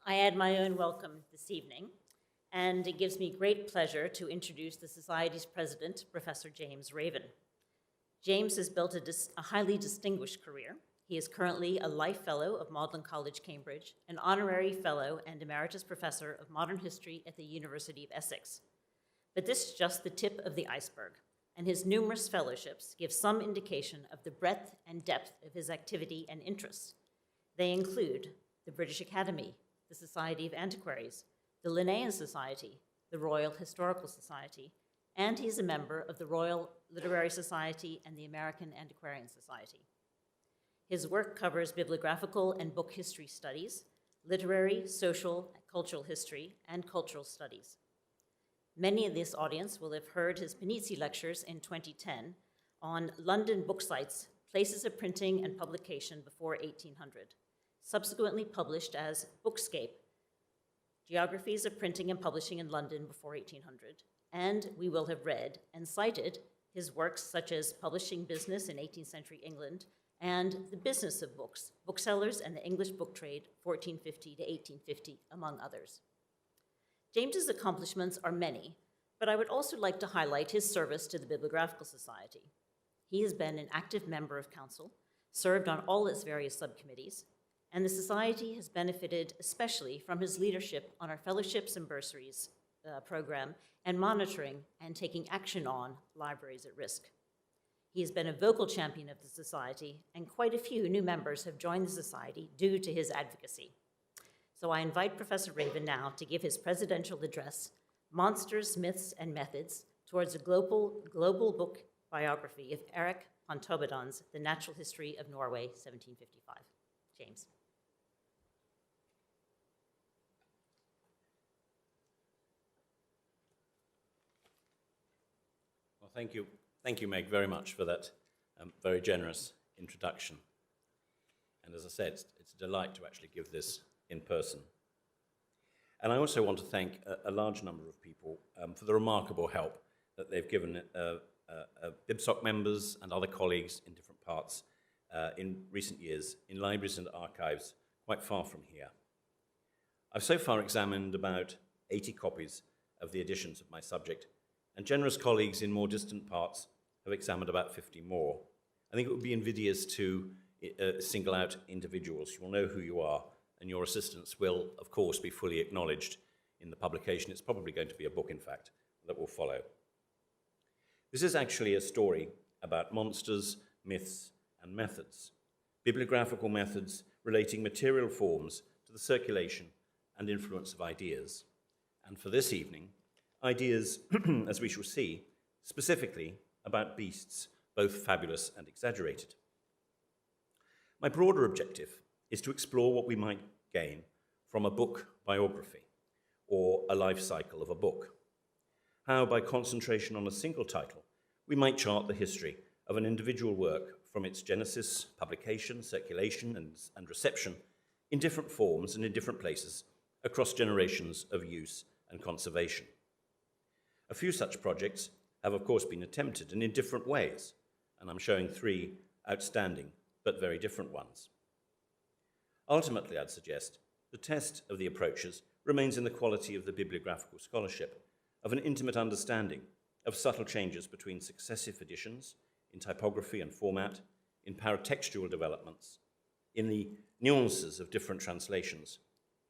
I add my own welcome this evening, and it gives me great pleasure to introduce the Society's president, Professor James Raven. James has built a highly distinguished career. He is currently a Life Fellow of Magdalen College, Cambridge, an Honorary Fellow and Emeritus Professor of Modern History at the University of Essex. But this is just the tip of the iceberg, and his numerous fellowships give some indication of the breadth and depth of his activity and interests. They include the British Academy, the Society of Antiquaries, the Linnaean Society, the Royal Historical Society, and he's a member of the Royal Literary Society and the American Antiquarian Society. His work covers bibliographical and book history studies, literary, social, cultural history, and cultural studies. Many of this audience will have heard his Panizzi lectures in 2010 on London book sites, places of printing and publication before 1800, subsequently published as Bookscape, Geographies of Printing and Publishing in London before 1800, and we will have read and cited his works such as Publishing Business in 18th Century England and The Business of Books, Booksellers and the English Book Trade, 1450 to 1850, among others. James's accomplishments are many, but I would also like to highlight his service to the Bibliographical Society. He has been an active member of council, served on all its various subcommittees, and the Society has benefited especially from his leadership on our Fellowships and Bursaries program and monitoring and taking action on libraries at risk. He has been a vocal champion of the Society, and quite a few new members have joined the Society due to his advocacy. So I invite Professor Raven now to give his presidential address, Monsters, Myths, and Methods towards a global book biography of Erik Pontoppidan's The Natural History of Norway, 1755. James. Well, thank you. Thank you, Meg, very much for that very generous introduction. And as I said, it's a delight to actually give this in person. And I also want to thank a large number of people for the remarkable help that they've given BibSoc members and other colleagues in different parts in recent years in libraries and archives quite far from here. I've so far examined about 80 copies of the editions of my subject, and generous colleagues in more distant parts have examined about 50 more. I think it would be invidious to single out individuals. You will know who you are, and your assistance will, of course, be fully acknowledged in the publication. It's probably going to be a book, in fact, that will follow. This is actually a story about monsters, myths, and methods, bibliographical methods relating material forms to the circulation and influence of ideas. And for this evening, ideas, as we shall see, specifically about beasts, both fabulous and exaggerated. My broader objective is to explore what we might gain from a book biography or a life cycle of a book. How, by concentration on a single title, we might chart the history of an individual work from its genesis, publication, circulation, and reception in different forms and in different places across generations of use and conservation. A few such projects have, of course, been attempted and in different ways, and I'm showing three outstanding but very different ones. Ultimately, I'd suggest the test of the approaches remains in the quality of the bibliographical scholarship, of an intimate understanding of subtle changes between successive editions, in typography and format, in paratextual developments, in the nuances of different translations,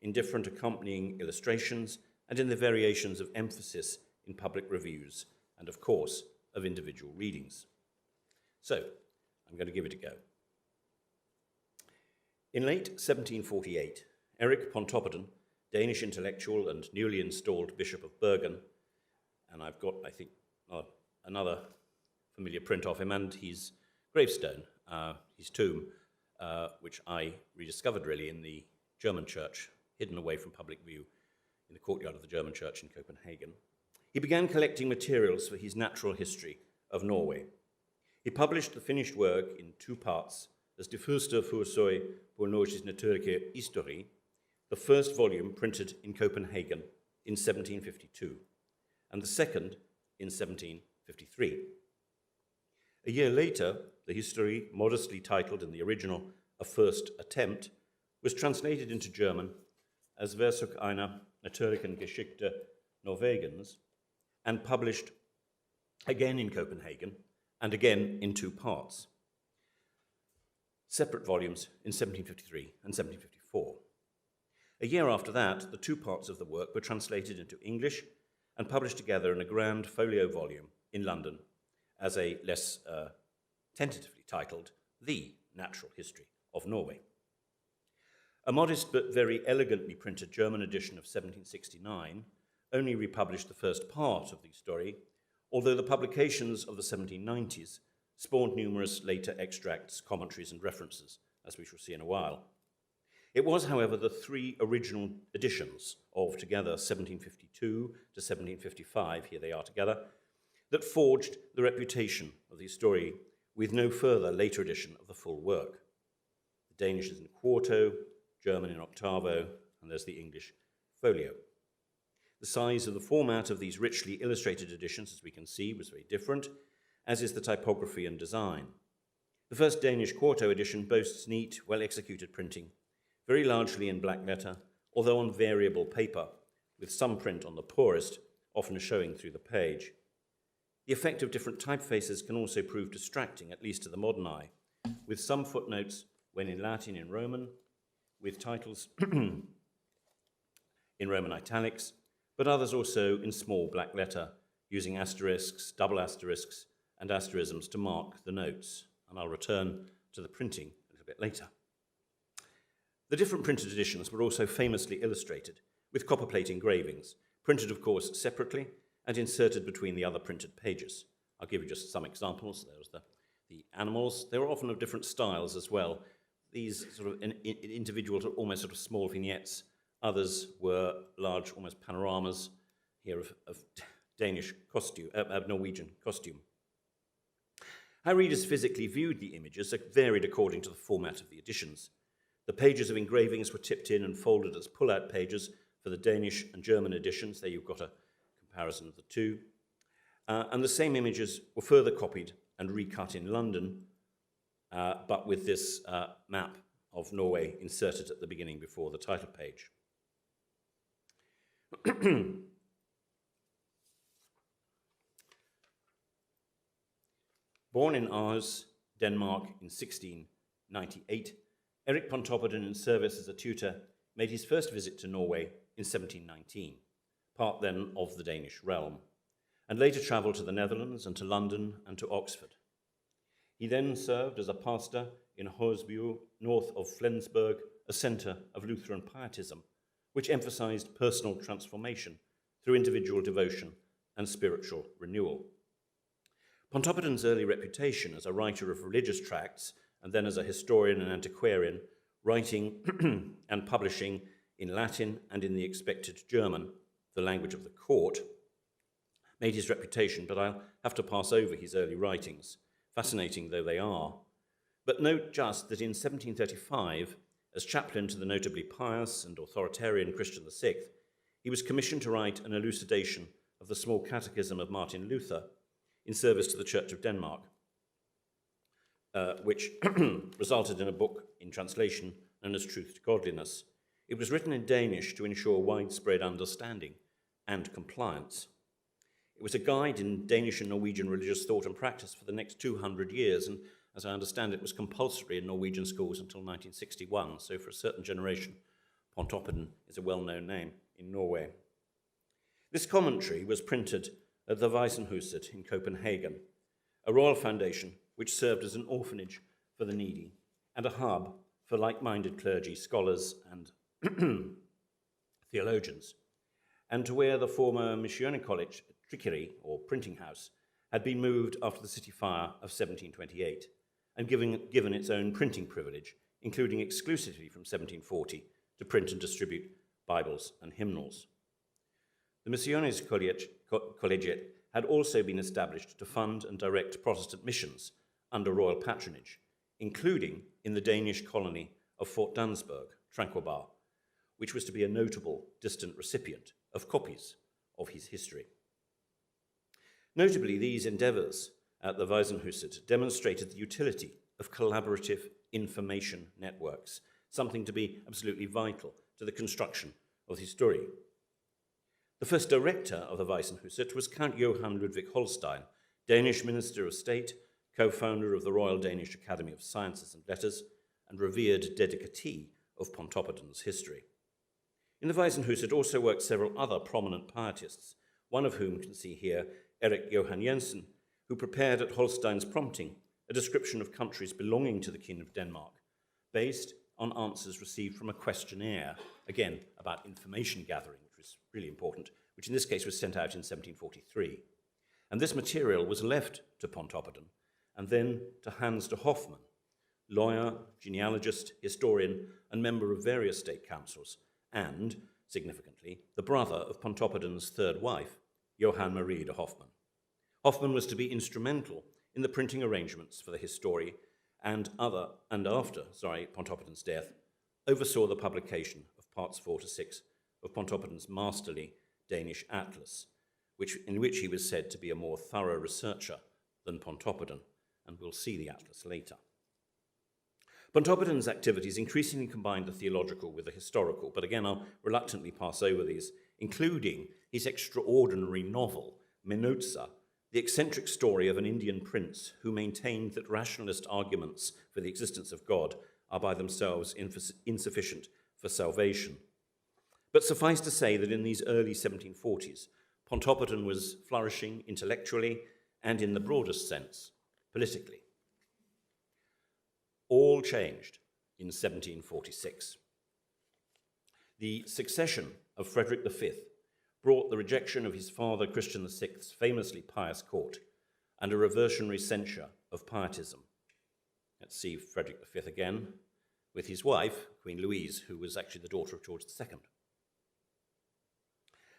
in different accompanying illustrations, and in the variations of emphasis in public reviews, and of course, of individual readings. So, I'm going to give it a go. In late 1748, Erik Pontoppidan, Danish intellectual and newly installed Bishop of Bergen, and I've got, I think, another familiar print of him and his gravestone, his tomb, which I rediscovered really in the German church, hidden away from public view in the courtyard of the German church in Copenhagen. He began collecting materials for his Natural History of Norway. He published the finished work in two parts as Det første Forsøg på Norges naturlige Historie, the first volume printed in Copenhagen in 1752, and the second in 1753. A year later, the history, modestly titled in the original A First Attempt, was translated into German as Forsøg einer natürlichen Geschichte Norwegens, and published again in Copenhagen and again in two parts, separate volumes in 1753 and 1754. A year after that, the two parts of the work were translated into English and published together in a grand folio volume in London as a less tentatively titled The Natural History of Norway. A modest but very elegantly printed German edition of 1769 only republished the first part of the story, although the publications of the 1790s spawned numerous later extracts, commentaries, and references, as we shall see in a while. It was, however, the three original editions of together 1752 to 1755, here they are together, that forged the reputation of the story, with no further later edition of the full work. The Danish is in quarto, German in octavo, and there's the English folio. The size of the format of these richly illustrated editions, as we can see, was very different, as is the typography and design. The first Danish quarto edition boasts neat, well-executed printing, very largely in black letter, although on variable paper, with some print on the poorest, often showing through the page. The effect of different typefaces can also prove distracting, at least to the modern eye, with some footnotes when in Latin in Roman, with titles in Roman italics, but others also in small black letter, using asterisks, double asterisks, and asterisms to mark the notes. And I'll return to the printing a little bit later. The different printed editions were also famously illustrated, with copperplate engravings, printed, of course, separately and inserted between the other printed pages. I'll give you just some examples. There's the animals. They were often of different styles as well. These sort of individual, almost sort of small vignettes. Others were large, almost panoramas here of Danish costume, Norwegian costume. How readers physically viewed the images varied according to the format of the editions. The pages of engravings were tipped in and folded as pull-out pages for the Danish and German editions. There you've got a comparison of the two. And the same images were further copied and recut in London, but with this map of Norway inserted at the beginning before the title page. Born in Aarhus, Denmark in 1698, Erik Pontoppidan, in service as a tutor, made his first visit to Norway in 1719, part then of the Danish realm, and later travelled to the Netherlands and to London and to Oxford. He then served as a pastor in Horsby, north of Flensburg, a centre of Lutheran pietism, which emphasised personal transformation through individual devotion and spiritual renewal. Pontoppidan's early reputation as a writer of religious tracts and then as a historian and antiquarian, writing and publishing in Latin and in the expected German, the language of the court, made his reputation, but I'll have to pass over his early writings, fascinating though they are. But note just that in 1735, as chaplain to the notably pious and authoritarian Christian VI, he was commissioned to write an elucidation of the small catechism of Martin Luther in service to the Church of Denmark, which resulted in a book in translation known as Truth to Godliness. It was written in Danish to ensure widespread understanding and compliance. It was a guide in Danish and Norwegian religious thought and practice for the next 200 years, and as I understand it, was compulsory in Norwegian schools until 1961, so for a certain generation, Pontoppidan is a well-known name in Norway. This commentary was printed at the Wesenhuset in Copenhagen, a royal foundation which served as an orphanage for the needy and a hub for like-minded clergy, scholars, and theologians, and to where the former Missionary College, Trykkeri, or printing house, had been moved after the city fire of 1728 and given its own printing privilege, including exclusively from 1740 to print and distribute Bibles and hymnals. The Missionaries Collegiate had also been established to fund and direct Protestant missions under royal patronage, including in the Danish colony of Fort Dansberg, Tranquebar, which was to be a notable distant recipient of copies of his history. Notably, these endeavours at the Wesenhuset demonstrated the utility of collaborative information networks, something to be absolutely vital to the construction of Historie. The first director of the Weissenhuset was Count Johann Ludwig Holstein, Danish Minister of State, co-founder of the Royal Danish Academy of Sciences and Letters, and revered dedicatee of Pontoppidan's history. In the Weissenhuset also worked several other prominent pietists, one of whom you can see here, Erik Johan Jensen, who prepared at Holstein's prompting a description of countries belonging to the King of Denmark, based on answers received from a questionnaire, again about information gathering, which was really important, which in this case was sent out in 1743. And this material was left to Pontoppidan and then to Hans de Hoffmann, lawyer, genealogist, historian, and member of various state councils, and, significantly, the brother of Pontoppidan's third wife, Johann Marie de Hoffmann. Hoffmann was to be instrumental in the printing arrangements for the Historie, and after Pontoppidan's death, oversaw the publication of parts 4 to 6 of Pontoppidan's masterly Danish atlas, in which he was said to be a more thorough researcher than Pontoppidan, and we'll see the atlas later. Pontoppidan's activities increasingly combined the theological with the historical, but again I'll reluctantly pass over these, including his extraordinary novel, Menoza, the eccentric story of an Indian prince who maintained that rationalist arguments for the existence of God are by themselves insufficient for salvation. But suffice to say that in these early 1740s, Pontoppidan was flourishing intellectually and, in the broadest sense, politically. All changed in 1746. The succession of Frederick V brought the rejection of his father Christian VI's famously pious court and a reversionary censure of pietism. Let's see Frederick V again, with his wife, Queen Louise, who was actually the daughter of George II.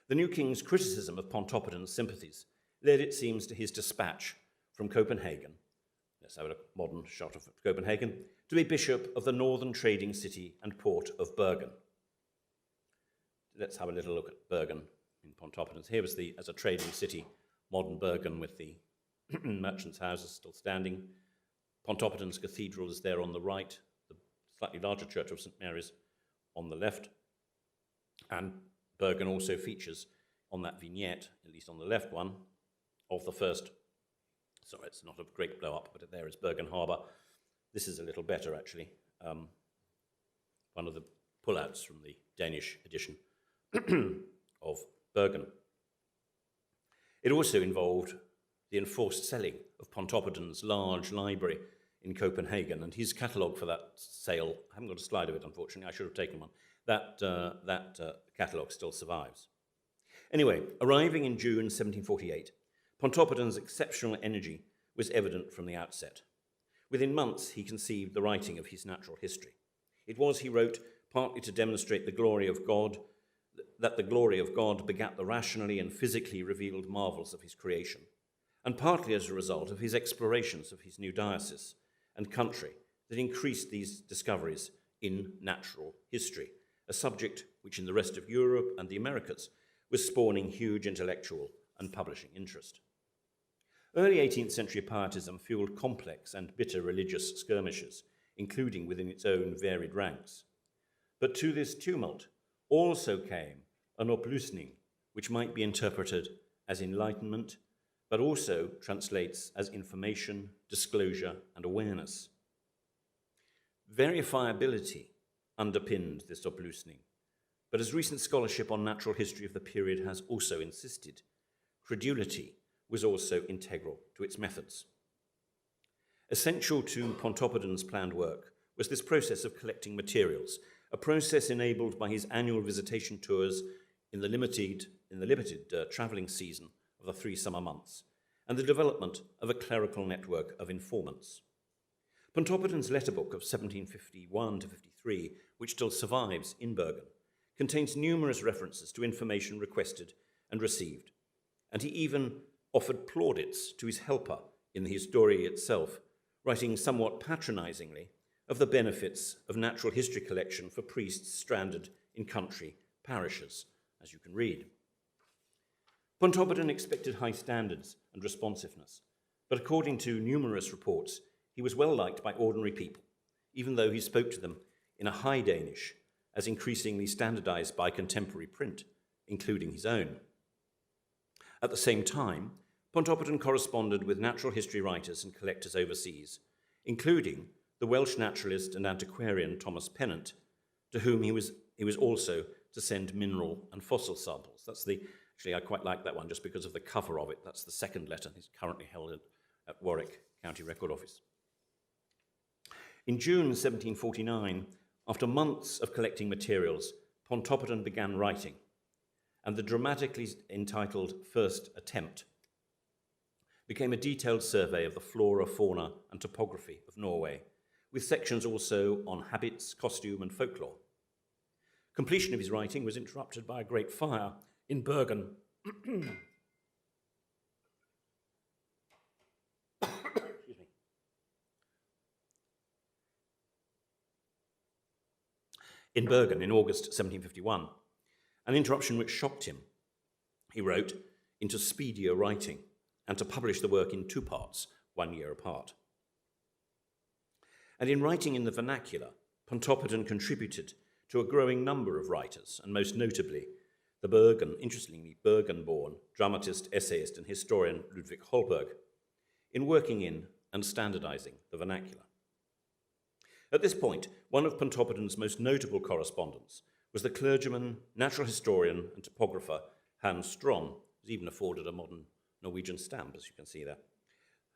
The new king's criticism of Pontoppidan's sympathies led, it seems, to his dispatch from Copenhagen, let's have a modern shot of Copenhagen, to be bishop of the northern trading city and port of Bergen. Let's have a little look at Bergen in Pontoppidan's. Here was as a trading city, modern Bergen, with the merchants' houses still standing. Pontoppidan's cathedral is there on the right, the slightly larger church of St. Mary's on the left, and Bergen also features on that vignette, at least on the left one, of the first, sorry, it's not a great blow-up, but there is Bergen Harbour. This is a little better, actually. One of the pullouts from the Danish edition of Bergen. It also involved the enforced selling of Pontoppidan's large library in Copenhagen, and his catalogue for that sale, I haven't got a slide of it, unfortunately, I should have taken one. That catalogue still survives. Anyway, arriving in June 1748, Pontoppidan's exceptional energy was evident from the outset. Within months, he conceived the writing of his natural history. It was, he wrote, partly to demonstrate the glory of God, that the glory of God begat the rationally and physically revealed marvels of his creation, and partly as a result of his explorations of his new diocese and country that increased these discoveries in natural history, a subject which in the rest of Europe and the Americas was spawning huge intellectual and publishing interest. Early 18th century pietism fueled complex and bitter religious skirmishes, including within its own varied ranks. But to this tumult also came an oplysning, which might be interpreted as enlightenment, but also translates as information, disclosure, and awareness. Verifiability underpinned this oplysning, but as recent scholarship on natural history of the period has also insisted, credulity was also integral to its methods. Essential to Pontoppidan's planned work was this process of collecting materials, a process enabled by his annual visitation tours in the limited travelling season of the 3 summer months, and the development of a clerical network of informants. Pontoppidan's letterbook of 1751 to 53, which still survives in Bergen, contains numerous references to information requested and received, and he even offered plaudits to his helper in the Historie itself, writing somewhat patronizingly of the benefits of natural history collection for priests stranded in country parishes, as you can read. Pontoppidan expected high standards and responsiveness, but according to numerous reports, he was well liked by ordinary people, even though he spoke to them in a High Danish as increasingly standardized by contemporary print, including his own. At the same time, Pontoppidan corresponded with natural history writers and collectors overseas, including the Welsh naturalist and antiquarian Thomas Pennant, to whom he was also to send mineral and fossil samples. Actually, I quite like that one just because of the cover of it. That's the second letter. It's currently held at Warwick County Record Office. In June 1749, after months of collecting materials, Pontoppidan began writing, and the dramatically entitled First Attempt became a detailed survey of the flora, fauna, and topography of Norway, with sections also on habits, costume, and folklore. Completion of his writing was interrupted by a great fire in Bergen. Excuse me. In Bergen in August 1751, an interruption which shocked him. He wrote into speedier writing and to publish the work in 2 parts, 1 year apart. And in writing in the vernacular, Pontoppidan contributed to a growing number of writers, and most notably the interestingly Bergen-born dramatist, essayist, and historian Ludvig Holberg, in working in and standardizing the vernacular. At this point, one of Pontoppidan's most notable correspondents was the clergyman, natural historian, and topographer Hans Strom, who's even afforded a modern Norwegian stamp, as you can see there.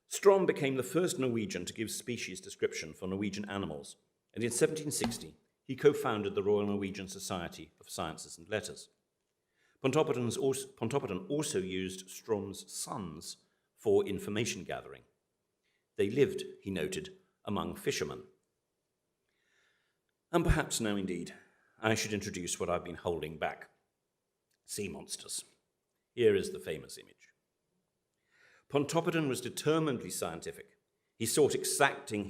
Strom became the first Norwegian to give species description for Norwegian animals, and in 1760, he co-founded the Royal Norwegian Society of Sciences and Letters. Pontoppidan also used Strom's sons for information gathering. They lived, he noted, among fishermen. And perhaps now indeed, I should introduce what I've been holding back. Sea monsters. Here is the famous image. Pontoppidan was determinedly scientific. He sought exacting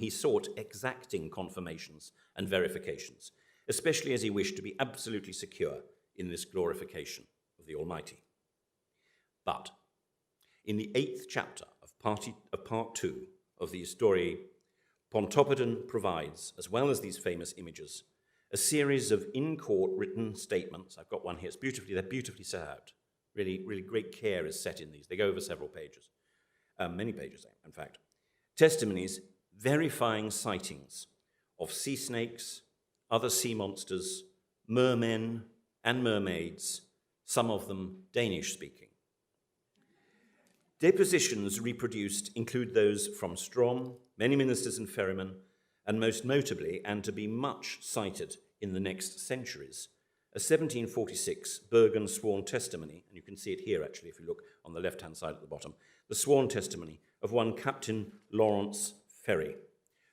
confirmations and verifications, especially as he wished to be absolutely secure in this glorification of the Almighty. But in the 8th chapter of part 2 of the Historie, Pontoppidan provides, as well as these famous images, a series of in-court written statements. I've got one here. They're beautifully set out. Really, really great care is set in these. They go over several pages, many pages, in fact. Testimonies verifying sightings of sea snakes, other sea monsters, mermen and mermaids, some of them Danish-speaking. Depositions reproduced include those from Strom, many ministers and ferrymen, and most notably, and to be much cited in the next centuries, a 1746 Bergen sworn testimony, and you can see it here actually if you look on the left-hand side at the bottom, the sworn testimony of one Captain Lawrence Ferry,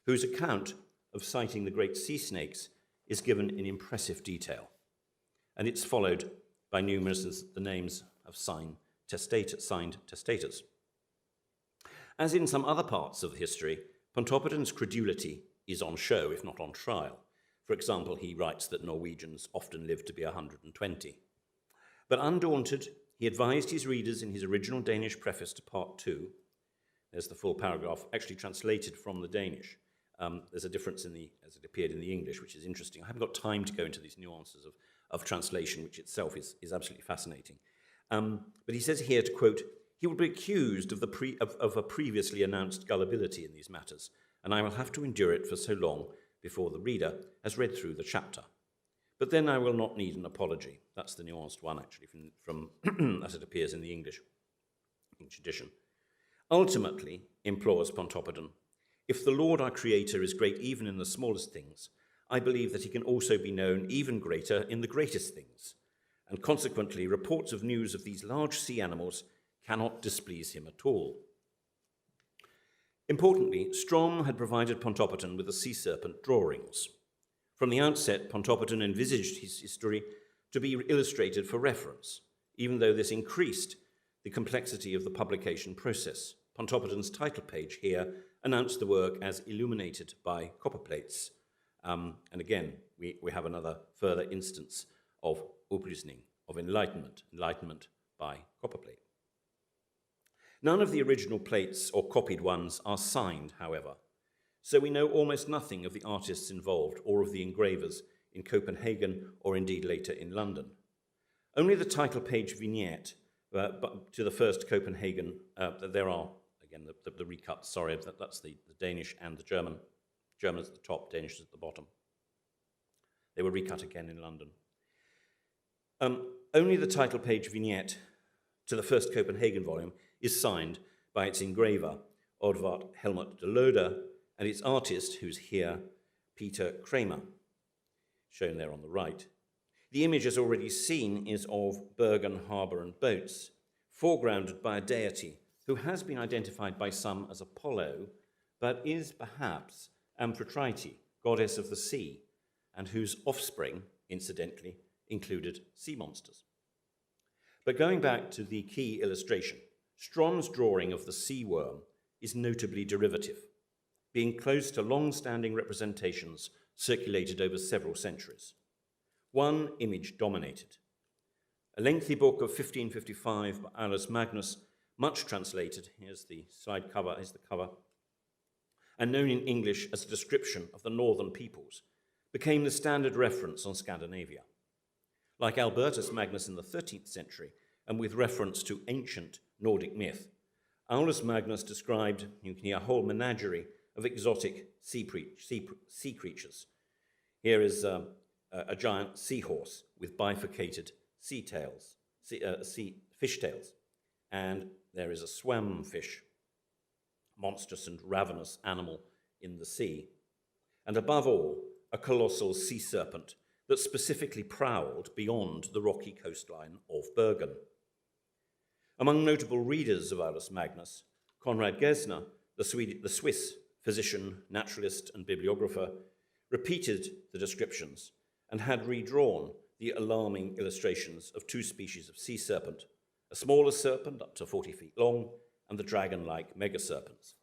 whose account of sighting the great sea snakes is given in impressive detail. And it's followed by numerous the names of signed testators. As in some other parts of history, Pontoppidan's credulity is on show, if not on trial. For example, he writes that Norwegians often live to be 120. But undaunted, he advised his readers in his original Danish preface to part 2. There's the full paragraph, actually translated from the Danish. There's a difference as it appeared in the English, which is interesting. I haven't got time to go into these nuances of translation, which itself is absolutely fascinating. But he says here, to quote, "He will be accused of a previously announced gullibility in these matters, and I will have to endure it for so long before the reader has read through the chapter. But then I will not need an apology." That's the nuanced one, actually, from as it appears in the English edition. Ultimately, implores Pontoppidan, if the Lord our Creator is great even in the smallest things, I believe that he can also be known even greater in the greatest things, and consequently reports of news of these large sea animals cannot displease him at all. Importantly, Strom had provided Pontoppidan with the sea serpent drawings. From the outset, Pontoppidan envisaged his history to be illustrated for reference, even though this increased the complexity of the publication process. Pontoppidan's title page here announced the work as illuminated by copperplates. And again, we have another further instance of upplysning, of enlightenment by copperplate. None of the original plates or copied ones are signed, however, so we know almost nothing of the artists involved or of the engravers in Copenhagen or indeed later in London. Only the title page vignette to the first Copenhagen, there are, again, the recuts, sorry, that's the Danish and the German. German is at the top, Danish is at the bottom. They were recut again in London. Only the title page vignette to the first Copenhagen volume is signed by its engraver, Odvard Helmut de Loder, and its artist, who's here, Peter Kramer, shown there on the right. The image, as already seen, is of Bergen harbour and boats, foregrounded by a deity who has been identified by some as Apollo, but is perhaps Amphitrite, goddess of the sea, and whose offspring, incidentally, included sea monsters. But going back to the key illustration, Strom's drawing of the sea worm is notably derivative, being close to long-standing representations circulated over several centuries. One image dominated. A lengthy book of 1555 by Aulus Magnus, much translated, here's the slide cover, here's the cover, and known in English as a description of the northern peoples, became the standard reference on Scandinavia. Like Albertus Magnus in the 13th century, and with reference to ancient Nordic myth, Aulus Magnus described, you can hear, a whole menagerie of exotic sea creatures. Here is a giant seahorse with bifurcated fish tails, and there is a swamfish, monstrous and ravenous animal in the sea, and above all, a colossal sea serpent that specifically prowled beyond the rocky coastline of Bergen. Among notable readers of Aulus Magnus, Conrad Gesner, the Swiss physician, naturalist, and bibliographer, repeated the descriptions and had redrawn the alarming illustrations of two species of sea serpent, a smaller serpent up to 40 feet long, and the dragon-like megaserpents.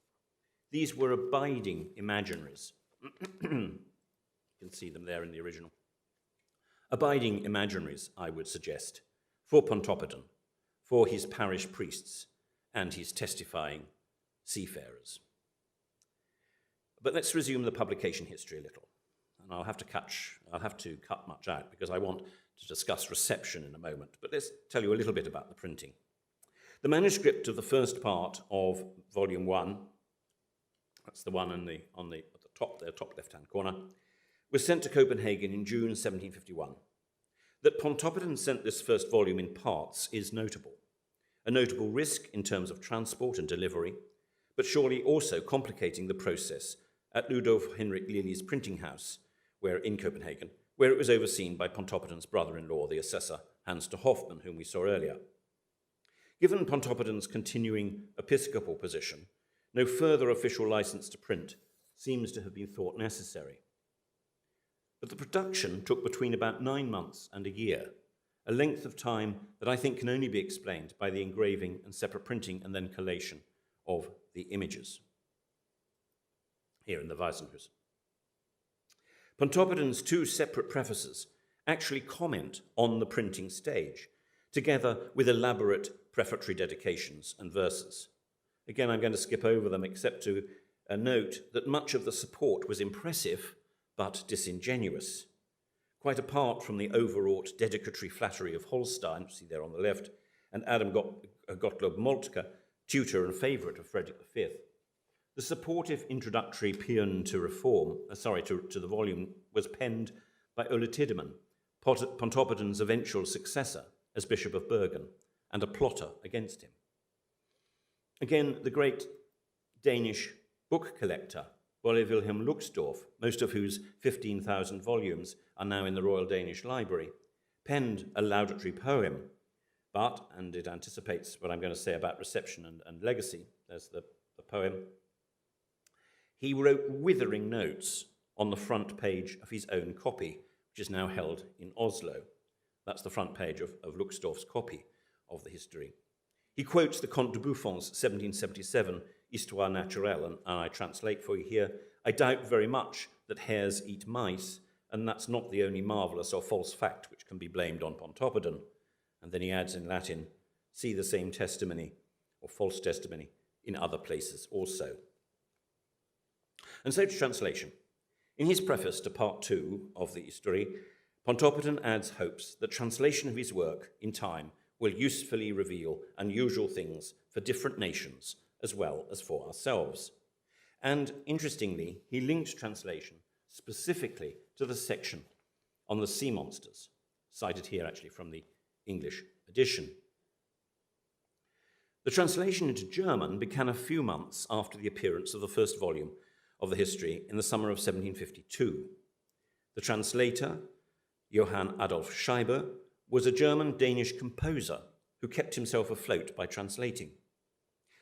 These were abiding imaginaries. You can see them there in the original. Abiding imaginaries, I would suggest, for Pontoppidan, for his parish priests, and his testifying seafarers. But let's resume the publication history a little. And I'll have to cut much out because I want to discuss reception in a moment. But let's tell you a little bit about the printing. The manuscript of the first part of Volume 1, that's the one at the top there, top left-hand corner, was sent to Copenhagen in June 1751. That Pontoppidan sent this first volume in parts is notable. A notable risk in terms of transport and delivery, but surely also complicating the process at Ludolf Henrik Lilly's printing house, in Copenhagen, where it was overseen by Pontoppidan's brother-in-law, the assessor Hans de Hoffmann, whom we saw earlier. Given Pontoppidan's continuing episcopal position, no further official license to print seems to have been thought necessary. But the production took between about 9 months and a year, a length of time that I think can only be explained by the engraving and separate printing and then collation of the images. Here in the Weissenhus. Pontoppidan's two separate prefaces actually comment on the printing stage, together with elaborate prefatory dedications and verses. Again, I'm going to skip over them except to note that much of the support was impressive but disingenuous. Quite apart from the overwrought dedicatory flattery of Holstein, see there on the left, and Adam Gottlob Moltke, tutor and favourite of Frederick V. The supportive introductory paean to the volume was penned by Ole Tidemann, Pontoppidan's eventual successor as Bishop of Bergen, and a plotter against him. Again, the great Danish book collector, Bolle Wilhelm Luxdorf, most of whose 15,000 volumes are now in the Royal Danish Library, penned a laudatory poem, but, and it anticipates what I'm going to say about reception and legacy, there's the poem, he wrote withering notes on the front page of his own copy, which is now held in Oslo. That's the front page of Luxdorf's copy of the history. He quotes the Comte de Buffon's 1777 Histoire naturelle, and I translate for you here, I doubt very much that hares eat mice, and that's not the only marvellous or false fact which can be blamed on Pontoppidan. And then he adds in Latin, see the same testimony, or false testimony, in other places also. And so to translation. In his preface to Part 2 of the Historie, Pontoppidan adds hopes that translation of his work in time will usefully reveal unusual things for different nations as well as for ourselves. And interestingly, he links translation specifically to the section on the sea monsters, cited here actually from the English edition. The translation into German began a few months after the appearance of the first volume of the history in the summer of 1752. The translator, Johann Adolf Scheibe, was a German-Danish composer who kept himself afloat by translating.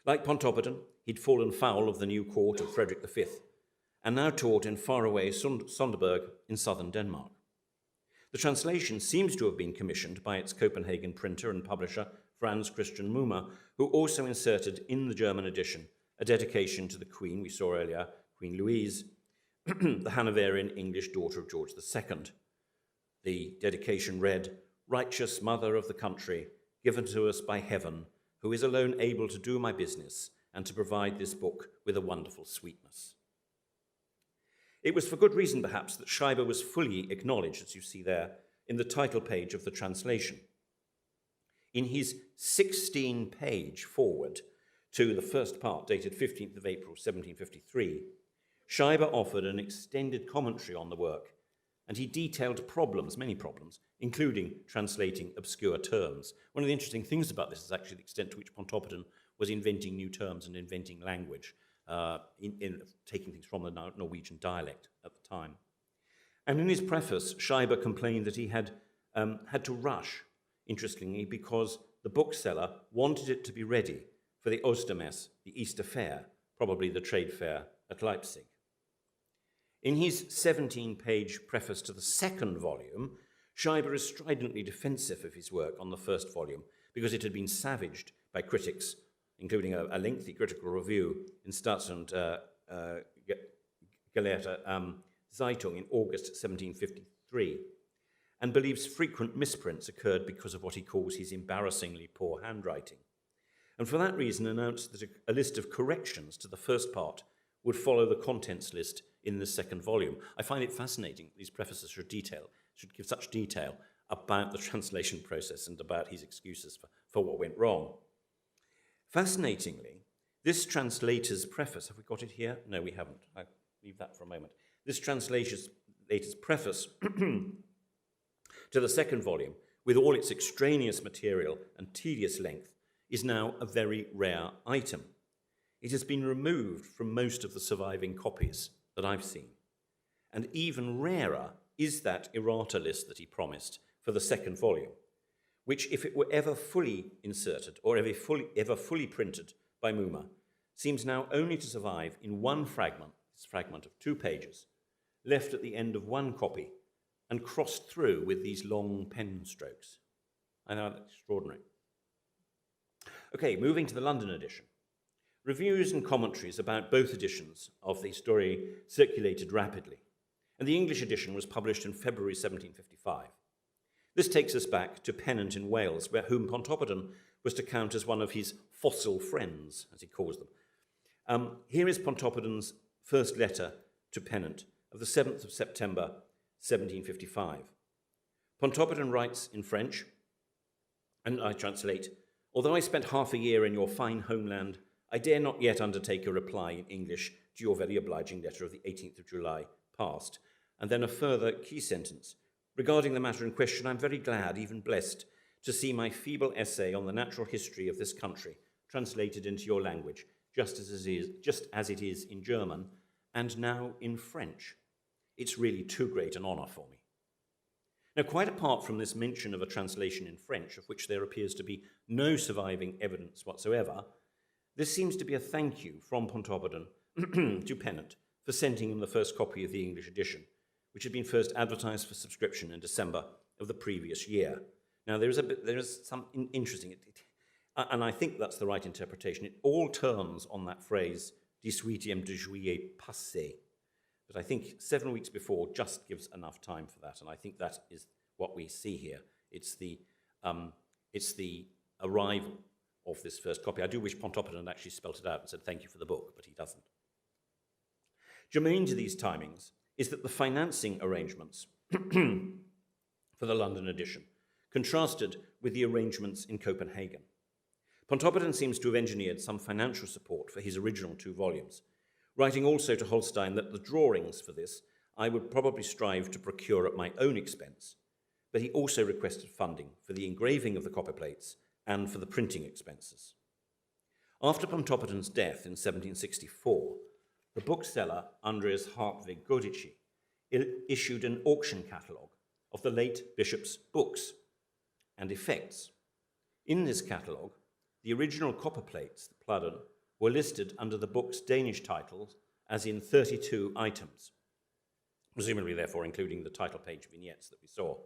Like Pontoppidan, he'd fallen foul of the new court of Frederick V and now taught in faraway Sonderburg in southern Denmark. The translation seems to have been commissioned by its Copenhagen printer and publisher, Franz Christian Mummer, who also inserted in the German edition a dedication to the Queen we saw earlier, Queen Louise, the Hanoverian English daughter of George II. The dedication read, "Righteous mother of the country, given to us by heaven, who is alone able to do my business and to provide this book with a wonderful sweetness." It was for good reason, perhaps, that Scheibe was fully acknowledged, as you see there, in the title page of the translation. In his 16-page foreword to the first part, dated 15th of April, 1753, Scheibe offered an extended commentary on the work, and he detailed problems, many problems, including translating obscure terms. One of the interesting things about this is actually the extent to which Pontoppidan was inventing new terms and inventing language, in taking things from the Norwegian dialect at the time. And in his preface, Scheibe complained that he had to rush, interestingly, because the bookseller wanted it to be ready for the Ostermesse, the Easter fair, probably the trade fair at Leipzig. In his 17-page preface to the second volume, Scheibe is stridently defensive of his work on the first volume because it had been savaged by critics, including a lengthy critical review in Staats- und Gelehrte Zeitung in August 1753, and believes frequent misprints occurred because of what he calls his embarrassingly poor handwriting, and for that reason announced that a list of corrections to the first part would follow the contents list in the second volume. I find it fascinating that these prefaces should give such detail about the translation process and about his excuses for what went wrong. Fascinatingly, this translator's preface, have we got it here? No, we haven't. I'll leave that for a moment. This translator's preface to the second volume, with all its extraneous material and tedious length, is now a very rare item. It has been removed from most of the surviving copies that I've seen. And even rarer is that errata list that he promised for the second volume, which, if it were ever fully inserted or ever fully printed by Mummer, seems now only to survive in one fragment, this fragment of 2 pages, left at the end of one copy and crossed through with these long pen strokes. I know that's extraordinary. Okay, moving to the London edition. Reviews and commentaries about both editions of the story circulated rapidly, and the English edition was published in February 1755. This takes us back to Pennant in Wales, whom Pontoppidan was to count as one of his fossil friends, as he calls them. Here is Pontoppidan's first letter to Pennant of the 7th of September, 1755. Pontoppidan writes in French, and I translate, "Although I spent half a year in your fine homeland, I dare not yet undertake a reply in English to your very obliging letter of the 18th of July past." And then a further key sentence. "Regarding the matter in question, I'm very glad, even blessed, to see my feeble essay on the natural history of this country translated into your language, just as it is in German, and now in French. It's really too great an honour for me." Now, quite apart from this mention of a translation in French, of which there appears to be no surviving evidence whatsoever, this seems to be a thank you from Pontoppidan to Pennant for sending him the first copy of the English edition, which had been first advertised for subscription in December of the previous year. Now, there is some interesting, and I think that's the right interpretation. It all turns on that phrase, 18e de juillet passé. But I think 7 weeks before just gives enough time for that, and I think that is what we see here. It's the arrival of this first copy. I do wish Pontoppidan actually spelt it out and said thank you for the book, but he doesn't. Germane to these timings is that the financing arrangements for the London edition contrasted with the arrangements in Copenhagen. Pontoppidan seems to have engineered some financial support for his original 2 volumes, writing also to Holstein that the drawings for this I would probably strive to procure at my own expense, but he also requested funding for the engraving of the copperplates and for the printing expenses. After Pontoppidan's death in 1764, the bookseller Andreas Hartvig Godici issued an auction catalogue of the late bishop's books and effects. In this catalogue, the original copperplates, the Pladden, were listed under the book's Danish titles as in 32 items, presumably therefore including the title page vignettes that we saw.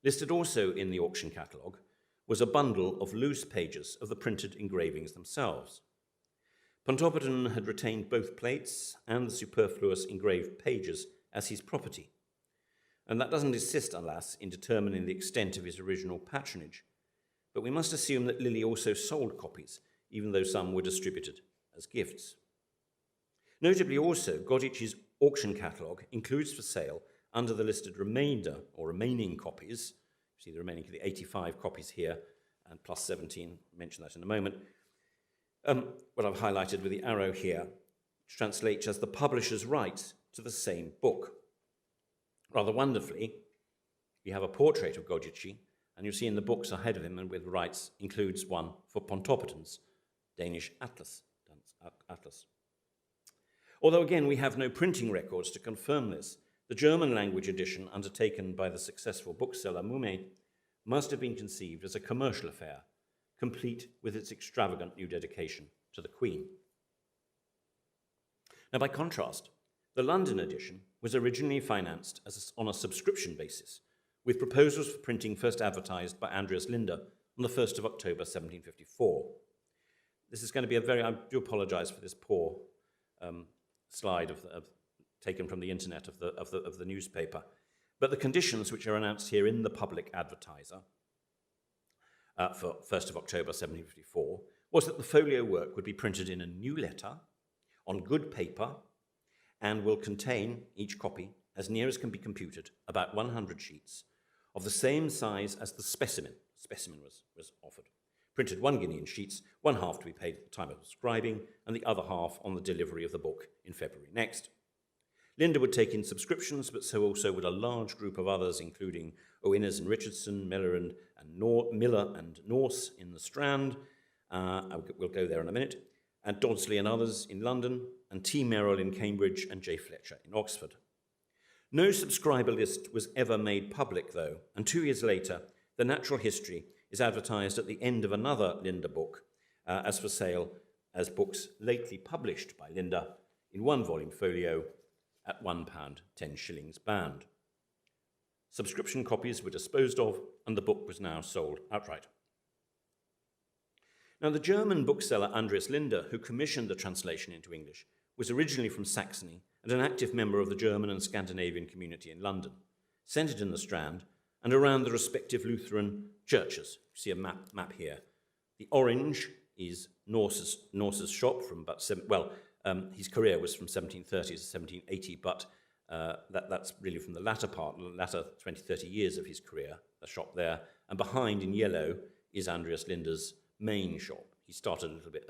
Listed also in the auction catalogue was a bundle of loose pages of the printed engravings themselves. Pontoppidan had retained both plates and the superfluous engraved pages as his property, and that doesn't assist, alas, in determining the extent of his original patronage, but we must assume that Lilly also sold copies, even though some were distributed as gifts. Notably also, Godic's auction catalogue includes for sale, under the listed remainder or remaining copies, you see the remaining 85 copies here, and plus 17, I'll mention that in a moment, what I've highlighted with the arrow here translates as the publisher's rights to the same book. Rather wonderfully, we have a portrait of Godici, and you see in the books ahead of him and with rights includes one for Pontoppidan's Danish atlas. Although again we have no printing records to confirm this, the German language edition undertaken by the successful bookseller Mumme must have been conceived as a commercial affair, complete with its extravagant new dedication to the Queen. Now, by contrast, the London edition was originally financed on a subscription basis, with proposals for printing first advertised by Andreas Linde on the 1st of October 1754. This is going to be I do apologize for this poor slide taken from the internet of the newspaper, but the conditions which are announced here in the public advertiser for 1st of October 1754 was that the folio work would be printed in a new letter on good paper and will contain, each copy, as near as can be computed, about 100 sheets of the same size as the specimen. The specimen was offered. Printed 1 guinea in sheets, one half to be paid at the time of subscribing, and the other half on the delivery of the book in February next. Linde would take in subscriptions, but so also would a large group of others, including O'Innes and Richardson, Miller and Norse in the Strand, we'll go there in a minute, and Dodsley and others in London, and T. Merrill in Cambridge, and J. Fletcher in Oxford. No subscriber list was ever made public, though, and 2 years later, the Natural History is advertised at the end of another Linde book as for sale as books lately published by Linde in 1-volume folio at £1, 10 shillings bound. Subscription copies were disposed of, and the book was now sold outright. Now, the German bookseller Andreas Linde, who commissioned the translation into English, was originally from Saxony and an active member of the German and Scandinavian community in London, centred in the Strand and around the respective Lutheran churches. You see a map here. The orange is Norse's shop from about his career was from 1730 to 1780, but that's really from the latter 20, 30 years of his career, the shop there. And behind in yellow is Andreas Linde's main shop. He started a little bit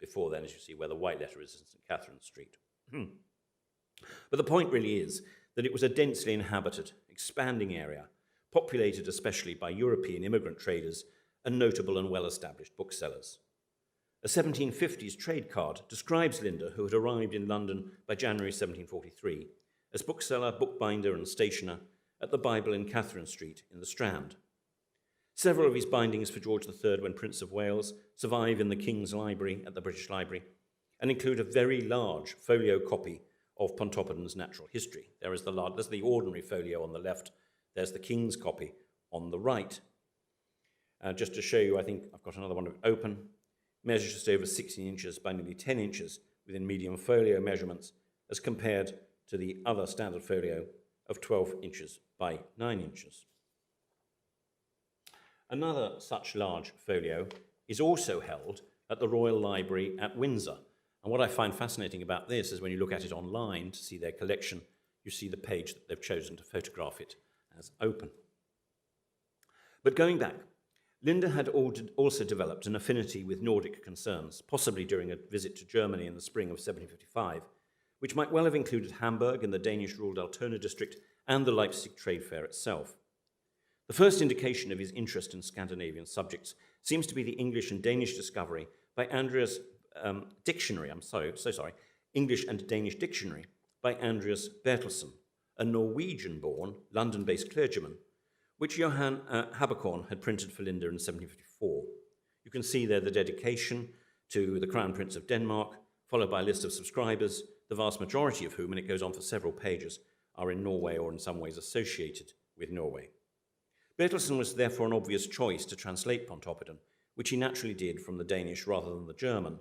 before then, as you see, where the white letter is in St. Catherine Street. But the point really is that it was a densely inhabited, expanding area, populated especially by European immigrant traders and notable and well-established booksellers. A 1750s trade card describes Linde, who had arrived in London by January 1743, as bookseller, bookbinder and stationer at the Bible in Catherine Street in the Strand. Several of his bindings for George III when Prince of Wales survive in the King's Library at the British Library and include a very large folio copy of Pontoppidan's Natural History. There's the ordinary folio on the left, there's the King's copy on the right. Just to show you, I think I've got another one open. Measures just over 16 inches by nearly 10 inches within medium folio measurements as compared to the other standard folio of 12 inches by 9 inches. Another such large folio is also held at the Royal Library at Windsor. And what I find fascinating about this is when you look at it online to see their collection, you see the page that they've chosen to photograph it as open. But going back, Linde had also developed an affinity with Nordic concerns, possibly during a visit to Germany in the spring of 1755, which might well have included Hamburg and the Danish-ruled Altona district and the Leipzig trade fair itself. The first indication of his interest in Scandinavian subjects seems to be the English and Danish discovery by Andreas English and Danish Dictionary by Andreas Bertelsen, a Norwegian-born, London-based clergyman, which Johan Haberkorn had printed for Linde in 1754. You can see there the dedication to the Crown Prince of Denmark, followed by a list of subscribers, the vast majority of whom, and it goes on for several pages, are in Norway or in some ways associated with Norway. Bertelsen was therefore an obvious choice to translate Pontoppidan, which he naturally did from the Danish rather than the German,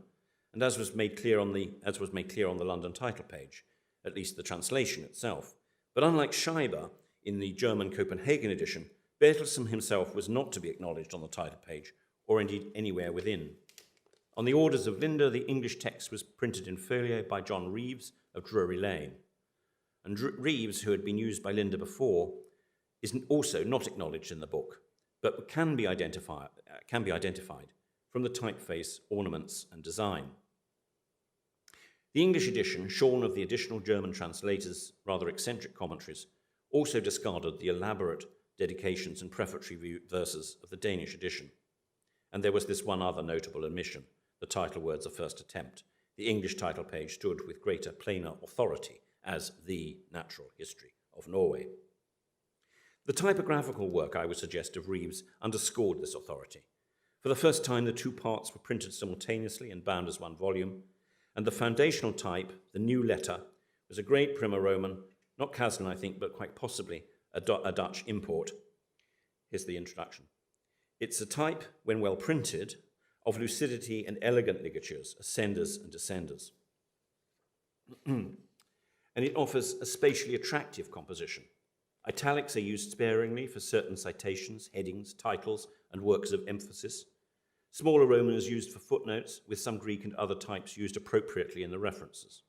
and as was made clear on the London title page, at least the translation itself. But unlike Scheiber in the German Copenhagen edition, Bertelsen himself was not to be acknowledged on the title page, or indeed anywhere within. On the orders of Linde, the English text was printed in folio by John Reeves of Drury Lane. And Reeves, who had been used by Linde before, is also not acknowledged in the book, but can be identified from the typeface, ornaments, and design. The English edition, shorn of the additional German translators' rather eccentric commentaries, also discarded the elaborate dedications and prefatory verses of the Danish edition. And there was this one other notable omission, the title words of First Attempt. The English title page stood with greater, plainer authority as the Natural History of Norway. The typographical work, I would suggest, of Reeves underscored this authority. For the first time, the two parts were printed simultaneously and bound as one volume, and the foundational type, the new letter, was a great Prima Roman, not Kasdan, I think, but quite possibly a Dutch import. Here's the introduction. It's a type, when well printed, of lucidity and elegant ligatures, ascenders and descenders. And it offers a spatially attractive composition. Italics are used sparingly for certain citations, headings, titles, and works of emphasis. Smaller Roman is used for footnotes, with some Greek and other types used appropriately in the references.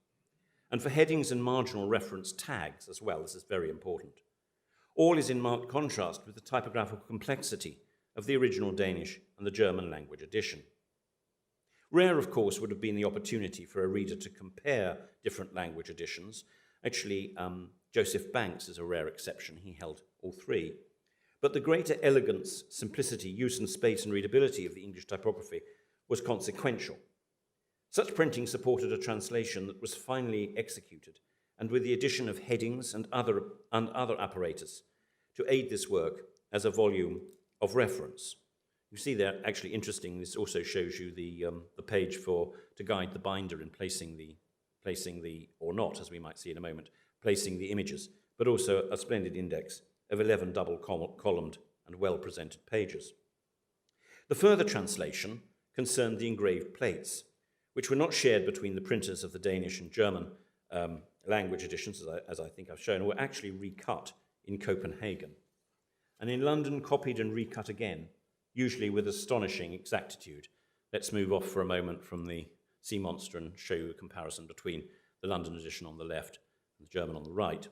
And for headings and marginal reference tags as well, this is very important. All is in marked contrast with the typographical complexity of the original Danish and the German language edition. Rare, of course, would have been the opportunity for a reader to compare different language editions. Actually, Joseph Banks is a rare exception. He held all three. But the greater elegance, simplicity, use and space and readability of the English typography was consequential. Such printing supported a translation that was finally executed, and with the addition of headings and other apparatus to aid this work as a volume of reference. You see there, actually interesting, this also shows you the page to guide the binder in placing the, or not, as we might see in a moment, placing the images, but also a splendid index of 11 double-columned and well-presented pages. The further translation concerned the engraved plates, which were not shared between the printers of the Danish and German language editions, as I think I've shown, were actually recut in Copenhagen, and in London copied and recut again, usually with astonishing exactitude. Let's move off for a moment from the sea monster and show you a comparison between the London edition on the left and the German on the right.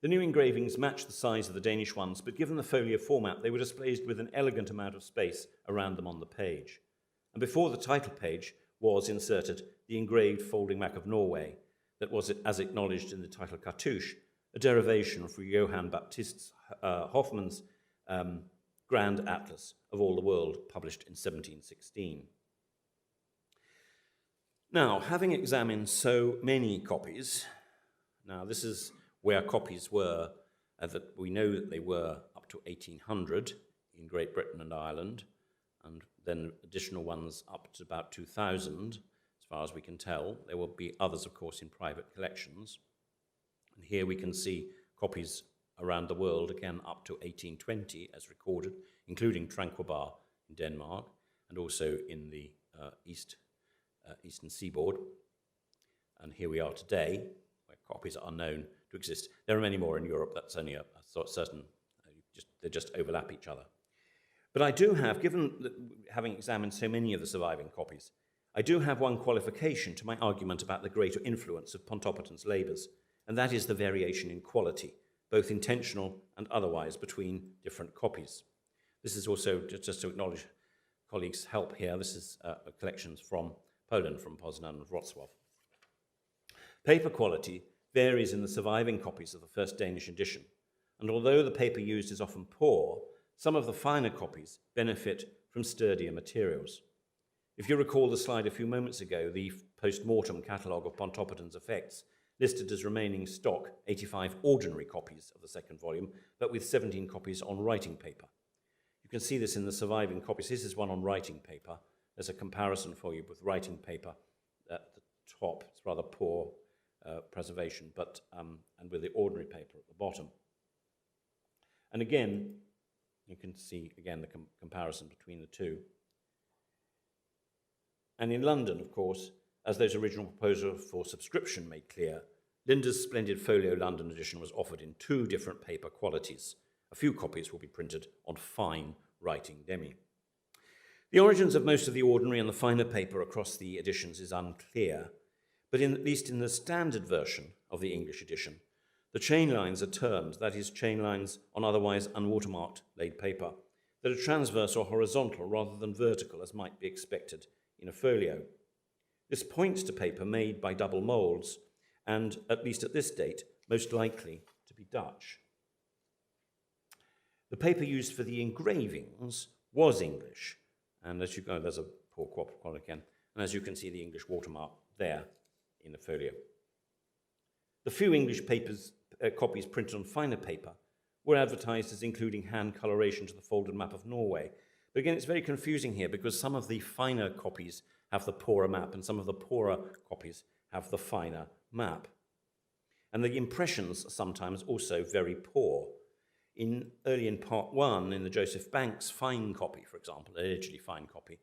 The new engravings match the size of the Danish ones, but given the folio format, they were displayed with an elegant amount of space around them on the page. And before the title page was inserted the engraved folding map of Norway that was, as acknowledged in the title cartouche, a derivation from Johann Baptist Hoffmann's Grand Atlas of all the world, published in 1716. Now, having examined so many copies, now this is where copies were, that we know that they were up to 1800 in Great Britain and Ireland, and then additional ones up to about 2000, as far as we can tell. There will be others, of course, in private collections. And here we can see copies around the world, again up to 1820 as recorded, including Tranquebar in Denmark, and also in the eastern seaboard. And here we are today, where copies are known to exist. There are many more in Europe. That's only a certain, they just overlap each other. But I do have, given that having examined so many of the surviving copies, I do have one qualification to my argument about the greater influence of Pontoppidan's labours, and that is the variation in quality, both intentional and otherwise, between different copies. This is also, just to acknowledge colleagues' help here, this is collections from Poland, from Poznan and Wrocław. Paper quality varies in the surviving copies of the first Danish edition, and although the paper used is often poor, some of the finer copies benefit from sturdier materials. If you recall the slide a few moments ago, the post-mortem catalogue of Pontoppidan's effects listed as remaining stock 85 ordinary copies of the second volume, but with 17 copies on writing paper. You can see this in the surviving copies. This is one on writing paper. There's a comparison for you with writing paper at the top. It's rather poor preservation, but and with the ordinary paper at the bottom. And again, you can see again the comparison between the two. And in London, of course, as those original proposals for subscription made clear, Linda's splendid folio London edition was offered in 2 different paper qualities. A few copies will be printed on fine writing demi. The origins of most of the ordinary and the finer paper across the editions is unclear, but at least in the standard version of the English edition, the chain lines are turned, that is, chain lines on otherwise unwatermarked laid paper, that are transverse or horizontal rather than vertical, as might be expected in a folio. This points to paper made by double moulds, and, at least at this date, most likely to be Dutch. The paper used for the engravings was English, and as you go, there's a poor quality again, and as you can see, the English watermark there in the folio. The few English copies printed on finer paper were advertised as including hand coloration to the folded map of Norway. But again, it's very confusing here because some of the finer copies have the poorer map and some of the poorer copies have the finer map. And the impressions are sometimes also very poor. Early in part 1, in the Joseph Banks fine copy, for example, allegedly fine copy,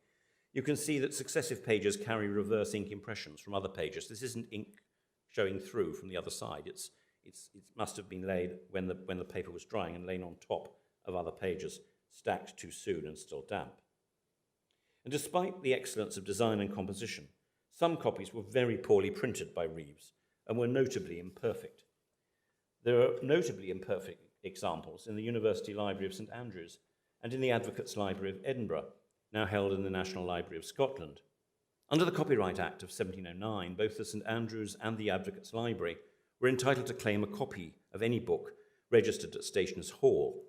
you can see that successive pages carry reverse ink impressions from other pages. This isn't ink showing through from the other side. It must have been laid when the paper was drying and laid on top of other pages, stacked too soon and still damp. And despite the excellence of design and composition, some copies were very poorly printed by Reeves and were notably imperfect. There are notably imperfect examples in the University Library of St Andrews and in the Advocates' Library of Edinburgh, now held in the National Library of Scotland. Under the Copyright Act of 1709, both the St Andrews and the Advocates' Library were entitled to claim a copy of any book registered at Stationers' Hall.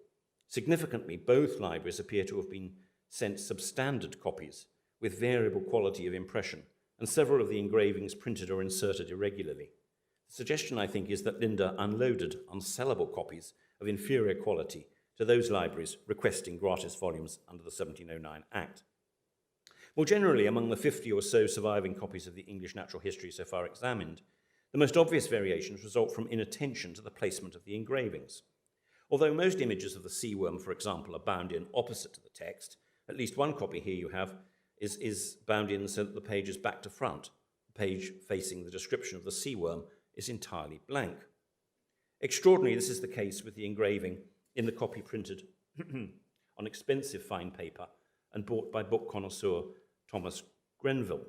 Significantly, both libraries appear to have been sent substandard copies with variable quality of impression, and several of the engravings printed or inserted irregularly. The suggestion, I think, is that Linda unloaded unsellable copies of inferior quality to those libraries requesting gratis volumes under the 1709 Act. More generally, among the 50 or so surviving copies of the English Natural History so far examined, the most obvious variations result from inattention to the placement of the engravings. Although most images of the sea worm, for example, are bound in opposite to the text, at least one copy here you have is bound in so that the page is back to front. The page facing the description of the sea worm is entirely blank. Extraordinarily, this is the case with the engraving in the copy printed on expensive fine paper and bought by book connoisseur Thomas Grenville.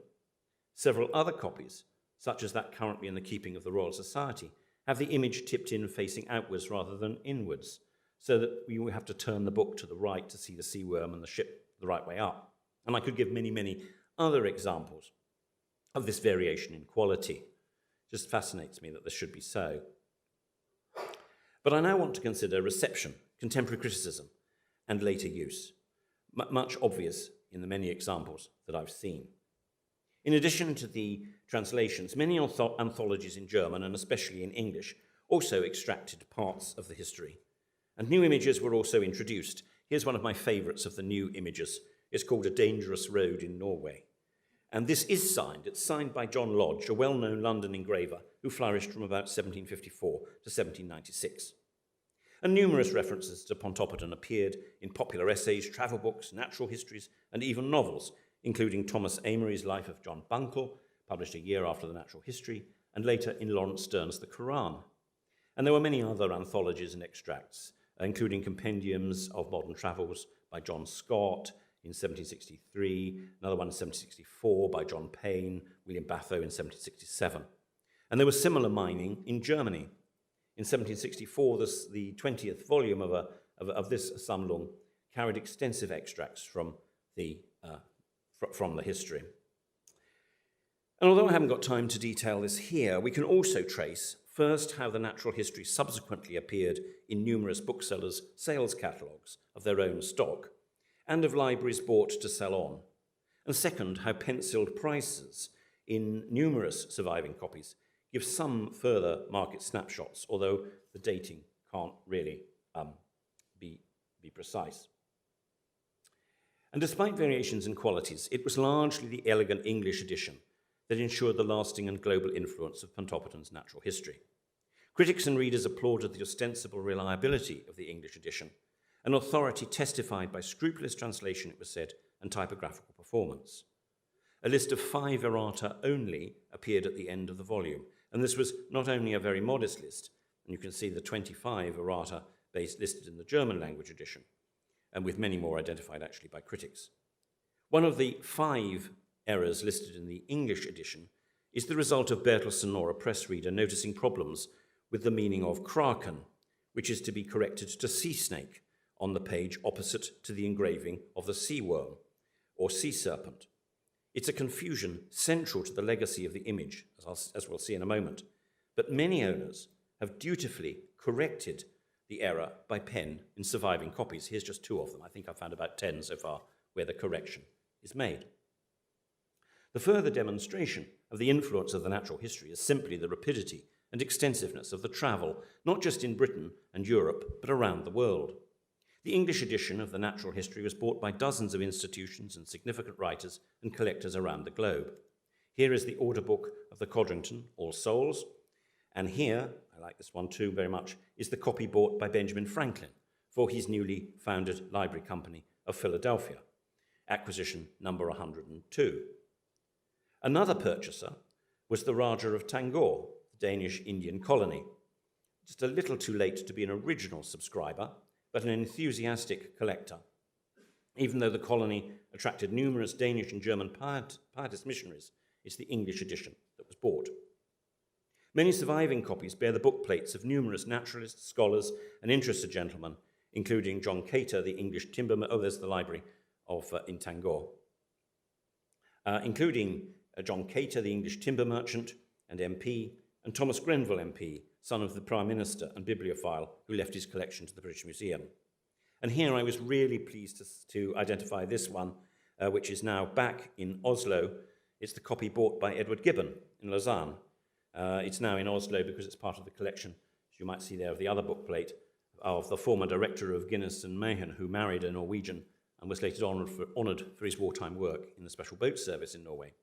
Several other copies, such as that currently in the keeping of the Royal Society, have the image tipped in facing outwards rather than inwards, so that you have to turn the book to the right to see the sea worm and the ship the right way up. And I could give many, many other examples of this variation in quality. It just fascinates me that this should be so. But I now want to consider reception, contemporary criticism, and later use, much obvious in the many examples that I've seen. In addition to the translations, many anthologies in German, and especially in English, also extracted parts of the history. And new images were also introduced. Here's one of my favourites of the new images. It's called A Dangerous Road in Norway. And this is signed. It's signed by John Lodge, a well-known London engraver who flourished from about 1754 to 1796. And numerous references to Pontoppidan appeared in popular essays, travel books, natural histories, and even novels, including Thomas Amory's Life of John Buncle, published a year after the Natural History, and later in Lawrence Sterne's The Quran. And there were many other anthologies and extracts, including compendiums of modern travels by John Scott in 1763, another one in 1764 by John Payne, William Batho in 1767. And there was similar mining in Germany, In 1764, the 20th volume of this Sammlung carried extensive extracts from the history. And although I haven't got time to detail this here, we can also trace first how the natural history subsequently appeared in numerous booksellers' sales catalogues of their own stock and of libraries bought to sell on, and second, how penciled prices in numerous surviving copies give some further market snapshots, although the dating can't really be precise. And despite variations in qualities, it was largely the elegant English edition that ensured the lasting and global influence of Pontoppidan's natural history. Critics and readers applauded the ostensible reliability of the English edition, an authority testified by scrupulous translation, it was said, and typographical performance. A list of 5 errata only appeared at the end of the volume, and this was not only a very modest list, and you can see the 25 errata listed in the German language edition, and with many more identified actually by critics. One of the 5 errors listed in the English edition is the result of Bertelsen or a press reader noticing problems with the meaning of kraken, which is to be corrected to sea snake on the page opposite to the engraving of the sea worm or sea serpent. It's a confusion central to the legacy of the image, as we'll see in a moment, but many owners have dutifully corrected the error by pen in surviving copies. Here's just 2 of them. I think I've found about 10 so far where the correction is made. The further demonstration of the influence of the natural history is simply the rapidity and extensiveness of the travel, not just in Britain and Europe, but around the world. The English edition of the natural history was bought by dozens of institutions and significant writers and collectors around the globe. Here is the order book of the Codrington, All Souls, and here, I like this one too very much, is the copy bought by Benjamin Franklin for his newly founded library company of Philadelphia, acquisition number 102. Another purchaser was the Maharajah of Tangore, the Danish Indian colony. Just a little too late to be an original subscriber, but an enthusiastic collector. Even though the colony attracted numerous Danish and German pietist missionaries, it's the English edition that was bought. Many surviving copies bear the book plates of numerous naturalists, scholars, and interested gentlemen, including John Cater, the English timberman. Oh, there's the library in Tangore. Including John Cater, the English timber merchant and MP, and Thomas Grenville MP, son of the Prime Minister and bibliophile who left his collection to the British Museum. And here I was really pleased to identify this one, which is now back in Oslo. It's the copy bought by Edward Gibbon in Lausanne. It's now in Oslo because it's part of the collection, as you might see there, of the other bookplate of the former director of Guinness and Mahon, who married a Norwegian and was later honoured for his wartime work in the Special Boat Service in Norway.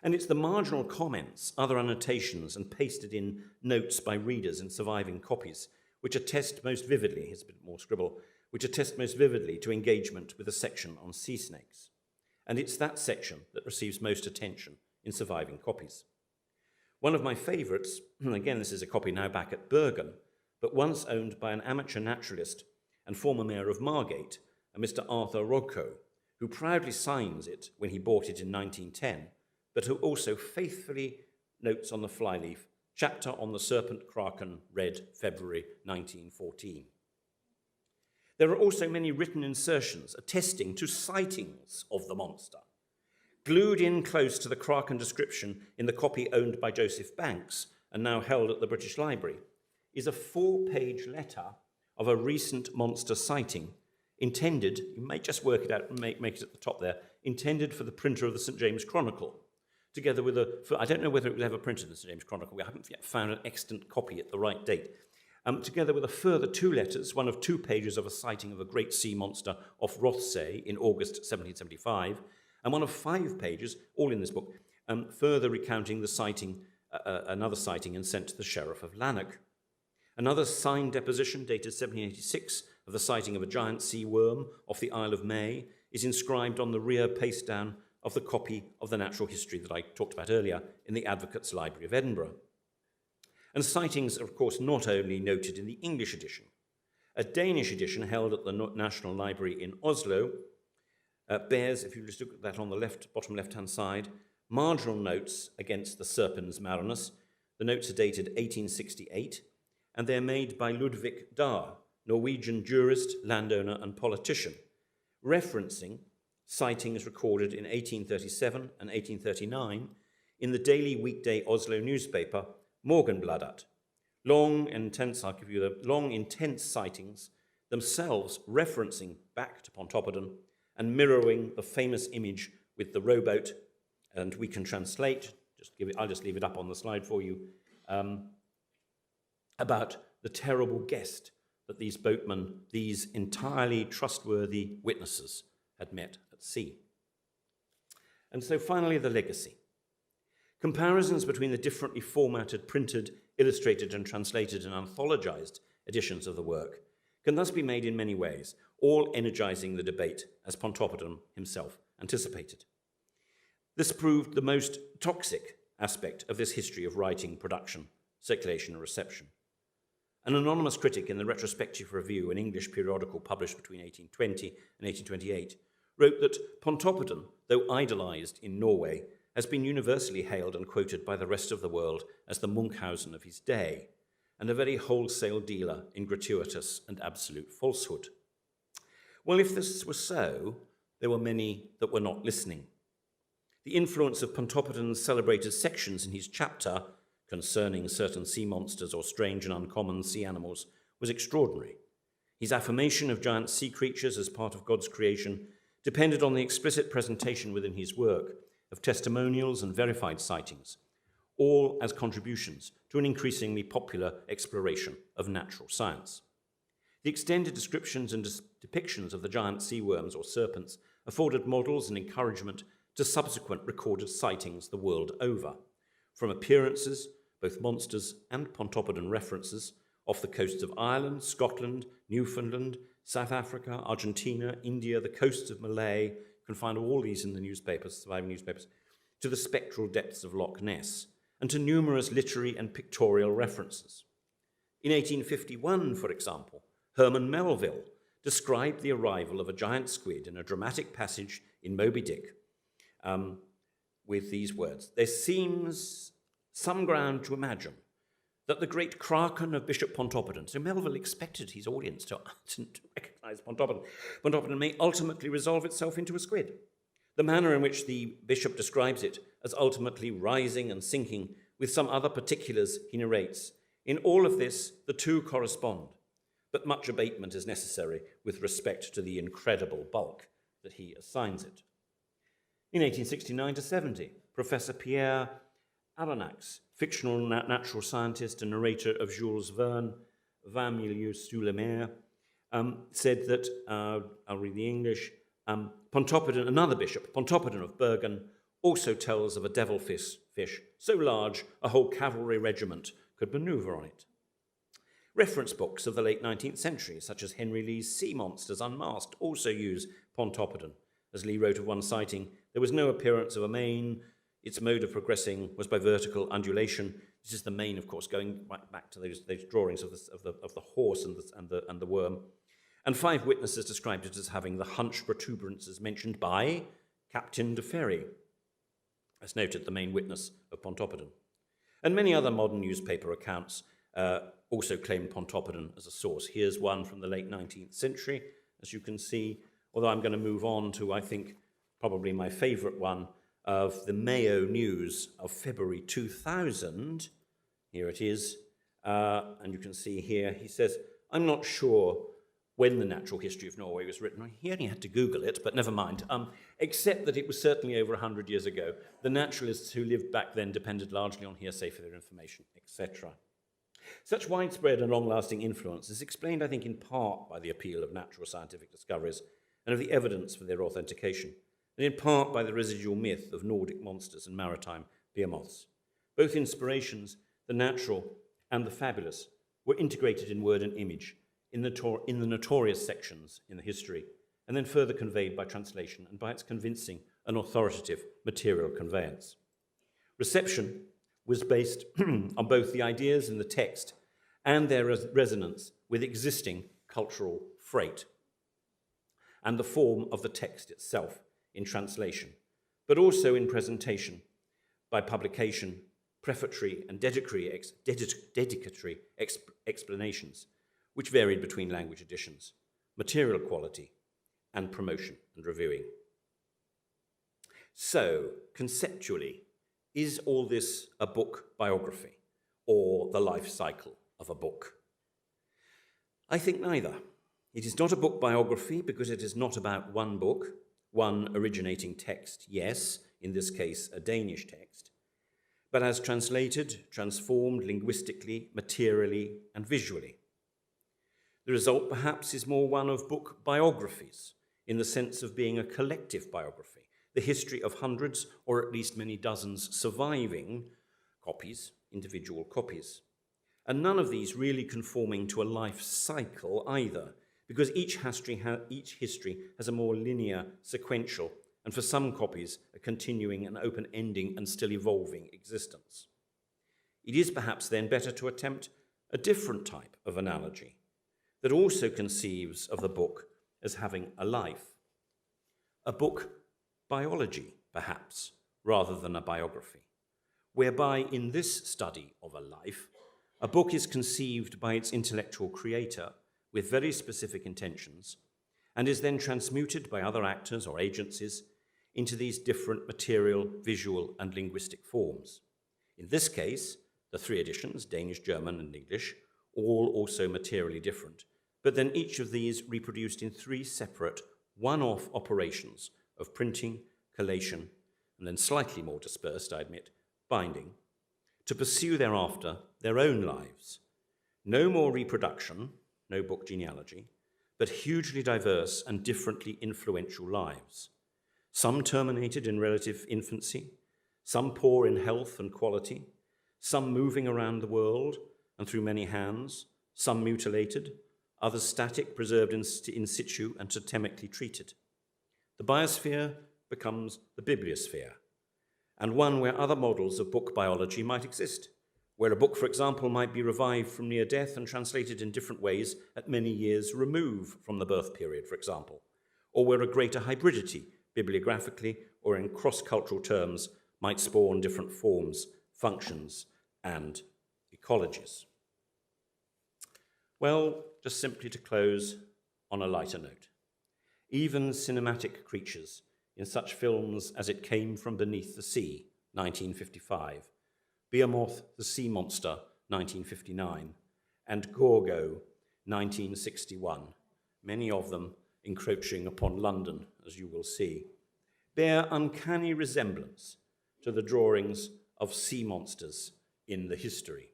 And it's the marginal comments, other annotations, and pasted in notes by readers in surviving copies, which attest most vividly, here's a bit more scribble, which attest most vividly to engagement with a section on sea snakes. And it's that section that receives most attention in surviving copies. One of my favourites, and again this is a copy now back at Bergen, but once owned by an amateur naturalist and former mayor of Margate, a Mr. Arthur Rocco, who proudly signs it when he bought it in 1910, but who also faithfully notes on the flyleaf, chapter on the serpent kraken, read February 1914. There are also many written insertions attesting to sightings of the monster. Glued in close to the kraken description in the copy owned by Joseph Banks and now held at the British Library is a 4-page letter of a recent monster sighting intended, you may just work it out and make it at the top there, intended for the printer of the St. James Chronicle, together with I don't know whether it was ever printed in the St. James Chronicle, we haven't yet found an extant copy at the right date, together with a further 2 letters, one of 2 pages of a sighting of a great sea monster off Rothsay in August 1775, and one of 5 pages, all in this book, further recounting the sighting, another sighting and sent to the Sheriff of Lanark. Another signed deposition dated 1786 of the sighting of a giant sea worm off the Isle of May is inscribed on the rear paste down of the copy of the natural history that I talked about earlier in the Advocates' Library of Edinburgh. And sightings are, of course, not only noted in the English edition. A Danish edition held at the National Library in Oslo bears, if you just look at that on the bottom left-hand side, marginal notes against the Serpens Marinus. The notes are dated 1868, and they're made by Ludvig Dahr, Norwegian jurist, landowner, and politician, referencing sightings recorded in 1837 and 1839 in the daily weekday Oslo newspaper Morgenbladet. Long, intense sightings, themselves referencing back to Pontoppidan and mirroring the famous image with the rowboat. And we can translate, I'll just leave it up on the slide for you, about the terrible guest that these boatmen, these entirely trustworthy witnesses, had met at sea. And so finally, the legacy. Comparisons between the differently formatted, printed, illustrated, and translated and anthologized editions of the work can thus be made in many ways, all energizing the debate, as Pontoppidan himself anticipated. This proved the most toxic aspect of this history of writing, production, circulation, and reception. An anonymous critic in the Retrospective Review, an English periodical published between 1820 and 1828, wrote that Pontoppidan, though idolized in Norway, has been universally hailed and quoted by the rest of the world as the Munchausen of his day, and a very wholesale dealer in gratuitous and absolute falsehood. Well, if this was so, there were many that were not listening. The influence of Pontoppidan's celebrated sections in his chapter concerning certain sea monsters or strange and uncommon sea animals was extraordinary. His affirmation of giant sea creatures as part of God's creation depended on the explicit presentation within his work of testimonials and verified sightings, all as contributions to an increasingly popular exploration of natural science. The extended descriptions and depictions of the giant sea worms or serpents afforded models and encouragement to subsequent recorded sightings the world over, from appearances, both monsters and Pontoppidan references, off the coasts of Ireland, Scotland, Newfoundland, South Africa, Argentina, India, the coasts of Malay. You can find all these in the newspapers, surviving newspapers, to the spectral depths of Loch Ness, and to numerous literary and pictorial references. In 1851, for example, Herman Melville described the arrival of a giant squid in a dramatic passage in Moby Dick with these words: "There seems some ground to imagine that the great kraken of Bishop Pontoppidan," so Melville expected his audience to recognize Pontoppidan may ultimately resolve itself into a squid. The manner in which the bishop describes it as ultimately rising and sinking with some other particulars he narrates. In all of this, the two correspond, but much abatement is necessary with respect to the incredible bulk that he assigns it. In 1869 to 70, Professor Pierre Aronnax, fictional natural scientist and narrator of Jules Verne, 20 milieux sous la mer, said that, I'll read the English, Pontoppidan, another bishop, Pontoppidan of Bergen, also tells of a devilfish so large a whole cavalry regiment could maneuver on it. Reference books of the late 19th century, such as Henry Lee's Sea Monsters Unmasked, also use Pontoppidan. As Lee wrote of one sighting, there was no appearance of a mane. Its mode of progressing was by vertical undulation. This is the mane, of course, going right back to those drawings of the horse and the worm. And 5 witnesses described it as having the hunched protuberances mentioned by Captain de Ferry, as noted, the main witness of Pontoppidan. And many other modern newspaper accounts also claim Pontoppidan as a source. Here's one from the late 19th century, as you can see, although I'm going to move on to, I think, probably my favorite one, of the Mayo News of February 2000. Here it is, and you can see here, he says, "I'm not sure when the Natural History of Norway was written." He only had to Google it, but never mind, except that it was certainly over 100 years ago. The naturalists who lived back then depended largely on hearsay for their information, etc. Such widespread and long-lasting influence is explained, I think, in part by the appeal of natural scientific discoveries and of the evidence for their authentication, and in part by the residual myth of Nordic monsters and maritime behemoths. Both inspirations, the natural and the fabulous, were integrated in word and image in the notorious sections in the history, and then further conveyed by translation and by its convincing and authoritative material conveyance. Reception was based on both the ideas in the text and their resonance with existing cultural freight, and the form of the text itself in translation, but also in presentation by publication, prefatory and dedicatory explanations, which varied between language editions, material quality, and promotion and reviewing. So, conceptually, is all this a book biography or the life cycle of a book? I think neither. It is not a book biography because it is not about one book, one originating text, yes, in this case a Danish text, but as translated, transformed linguistically, materially, and visually. The result perhaps is more one of book biographies, in the sense of being a collective biography, the history of hundreds or at least many dozens surviving copies, individual copies. And none of these really conforming to a life cycle either, because each history has a more linear, sequential, and for some copies, a continuing and open-ending and still evolving existence. It is perhaps then better to attempt a different type of analogy that also conceives of the book as having a life. A book biology, perhaps, rather than a biography, whereby in this study of a life, a book is conceived by its intellectual creator with very specific intentions and is then transmuted by other actors or agencies into these different material, visual, and linguistic forms. In this case, the three editions, Danish, German, and English, all also materially different, but then each of these reproduced in three separate, one-off operations of printing, collation, and then slightly more dispersed, I admit, binding, to pursue thereafter their own lives. No more reproduction, no book genealogy, but hugely diverse and differently influential lives. Some terminated in relative infancy, some poor in health and quality, some moving around the world and through many hands, some mutilated, others static, preserved in situ and totemically treated. The biosphere becomes the bibliosphere, and one where other models of book biology might exist, where a book, for example, might be revived from near death and translated in different ways at many years' remove from the birth period, for example, or where a greater hybridity, bibliographically or in cross-cultural terms, might spawn different forms, functions, and ecologies. Well, just simply to close on a lighter note, even cinematic creatures in such films as It Came From Beneath the Sea, 1955, Behemoth the Sea Monster, 1959, and Gorgo, 1961, many of them encroaching upon London, as you will see, bear uncanny resemblance to the drawings of sea monsters in the history.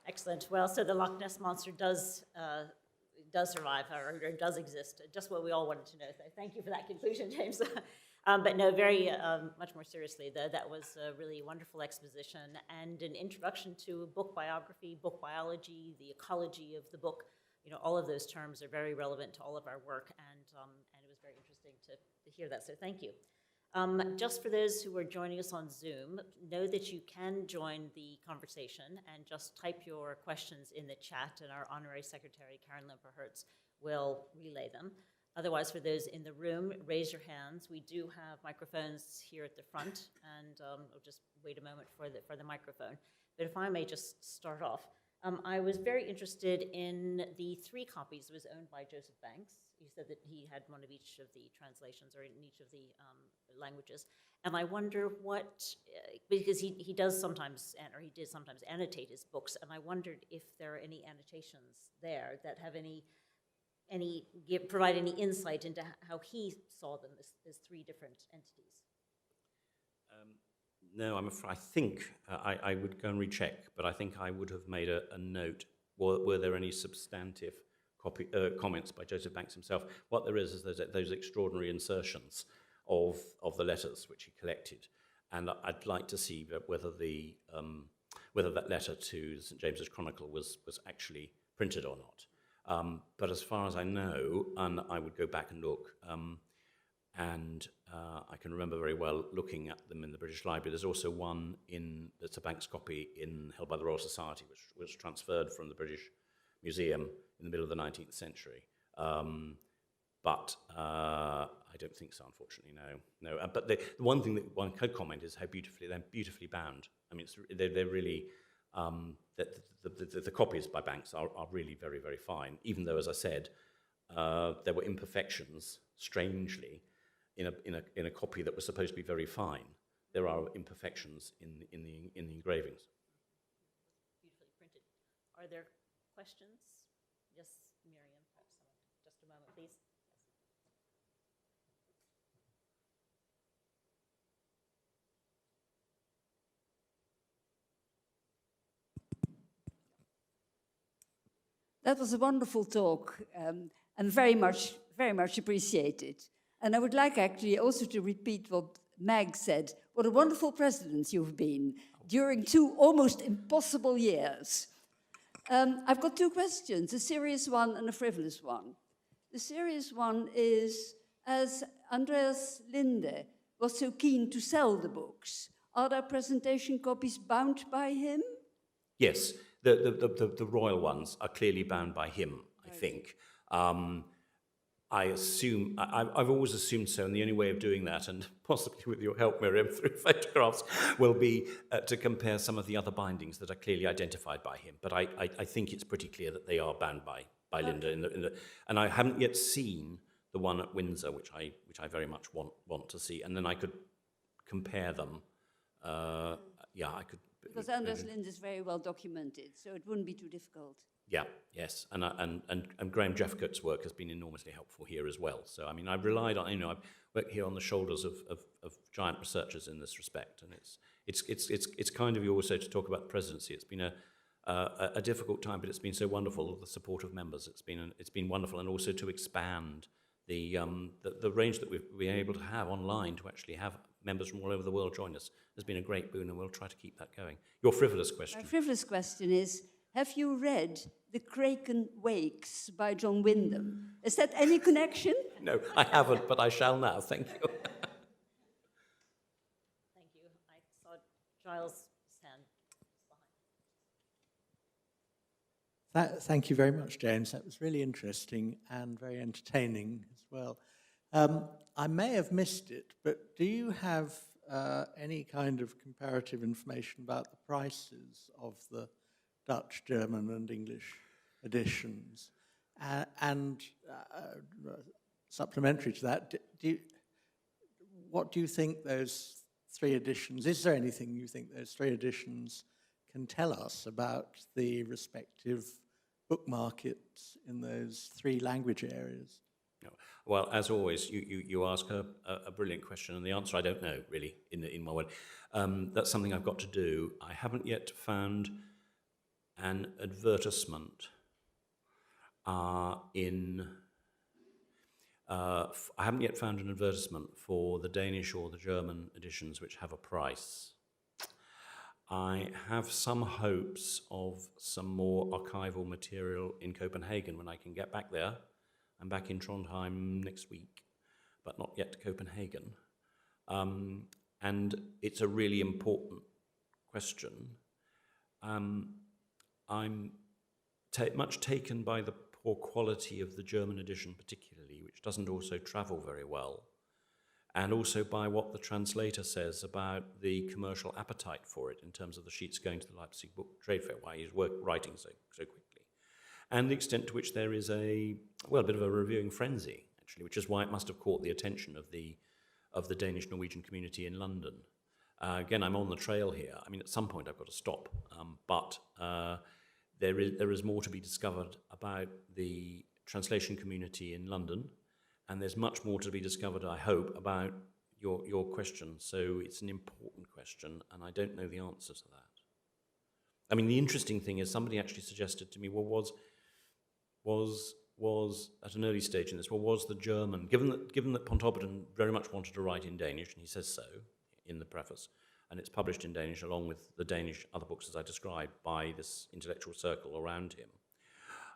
Excellent. Well, so the Loch Ness Monster does survive, or does exist, just what we all wanted to know. So thank you for that conclusion, James. But no, very much more seriously, though, that was a really wonderful exposition and an introduction to book biography, book biology, the ecology of the book. You know, all of those terms are very relevant to all of our work, and it was very interesting to hear that, so thank you. Just for those who are joining us on Zoom, know that you can join the conversation and just type your questions in the chat, and our Honorary Secretary, Karen Limper-Hertz, will relay them. Otherwise, for those in the room, raise your hands. We do have microphones here at the front, and we'll just wait a moment for the microphone. But if I may just start off, I was very interested in the 3 copies that was owned by Joseph Banks. He said that he had one of each of the translations, or in each of the languages. And I wonder what, because he does sometimes, or he did sometimes annotate his books, and I wondered if there are any annotations there that have provide any insight into how he saw them as 3 different entities. No, I'm afraid, I think I would go and recheck, but I think I would have made a note. Were there any substantive comments by Joseph Banks himself. What there is those extraordinary insertions of the letters which he collected, and I'd like to see whether that letter to St James's Chronicle was actually printed or not. But as far as I know, and I would go back and look, and I can remember very well looking at them in the British Library. There's also one that's a Banks copy held by the Royal Society, which was transferred from the British Museum in the middle of the 19th century. But I don't think so, unfortunately, no. But the one thing that one could comment is how they're beautifully bound. I mean, they're really, the copies by Banks are really very, very fine, even though, as I said, there were imperfections, strangely, in a copy that was supposed to be very fine. There are imperfections in the engravings. Beautifully printed. Are there questions? Yes, Miriam, perhaps just a moment, please. That was a wonderful talk, and very much appreciated. And I would like actually also to repeat what Meg said. What a wonderful president you've been during 2 almost impossible years. I've got 2 questions, a serious one and a frivolous one. The serious one is, as Andreas Linde was so keen to sell the books, are there presentation copies bound by him? Yes, the royal ones are clearly bound by him, I think. I've always assumed so, and the only way of doing that, and possibly with your help, Miriam, through photographs, will be to compare some of the other bindings that are clearly identified by him. But I think it's pretty clear that they are bound by Linde. And I haven't yet seen the one at Windsor, which I very much want to see, and then I could compare them. I could. Because Andreas Linde is very well documented, so it wouldn't be too difficult. Yeah, yes, and Graham Jeffcoat's work has been enormously helpful here as well. So I mean, I've relied on, I've worked here on the shoulders of giant researchers in this respect, and it's kind of you also to talk about the presidency. It's been a difficult time, but it's been so wonderful, the support of members. It's been wonderful, and also to expand the range that we've been able to have online, to actually have members from all over the world join us, has been a great boon, and we'll try to keep that going. Your frivolous question. My frivolous question is, have you read The Kraken Wakes by John Wyndham? Is that any connection? No, I haven't, but I shall now. Thank you. Thank you. I saw Giles' hand behind. Thank you very much, James. That was really interesting and very entertaining as well. I may have missed it, but do you have any kind of comparative information about the prices of the Dutch, German, and English editions? And supplementary to that, what do you think those 3 editions, is there anything you think those 3 editions can tell us about the respective book markets in those 3 language areas? Well, as always, you ask a brilliant question, and the answer I don't know, really, in my way. That's something I've got to do. I haven't yet found an advertisement I haven't yet found an advertisement for the Danish or the German editions which have a price. I have some hopes of some more archival material in Copenhagen when I can get back there. I'm back in Trondheim next week, but not yet to Copenhagen. And it's a really important question. I'm much taken by the poor quality of the German edition particularly, which doesn't also travel very well, and also by what the translator says about the commercial appetite for it in terms of the sheets going to the Leipzig Book Trade Fair, why he's writing so quickly, and the extent to which there is a bit of a reviewing frenzy, actually, which is why it must have caught the attention of the Danish-Norwegian community in London. Again, I'm on the trail here. I mean, at some point I've got to stop, but there is more to be discovered about the translation community in London, and there's much more to be discovered, I hope, about your question. So it's an important question, and I don't know the answer to that. I mean, the interesting thing is somebody actually suggested to me, well, was was, at an early stage in this, was the German, given that Pontoppidan very much wanted to write in Danish, and he says so in the preface, and it's published in Danish along with the Danish other books as I described by this intellectual circle around him.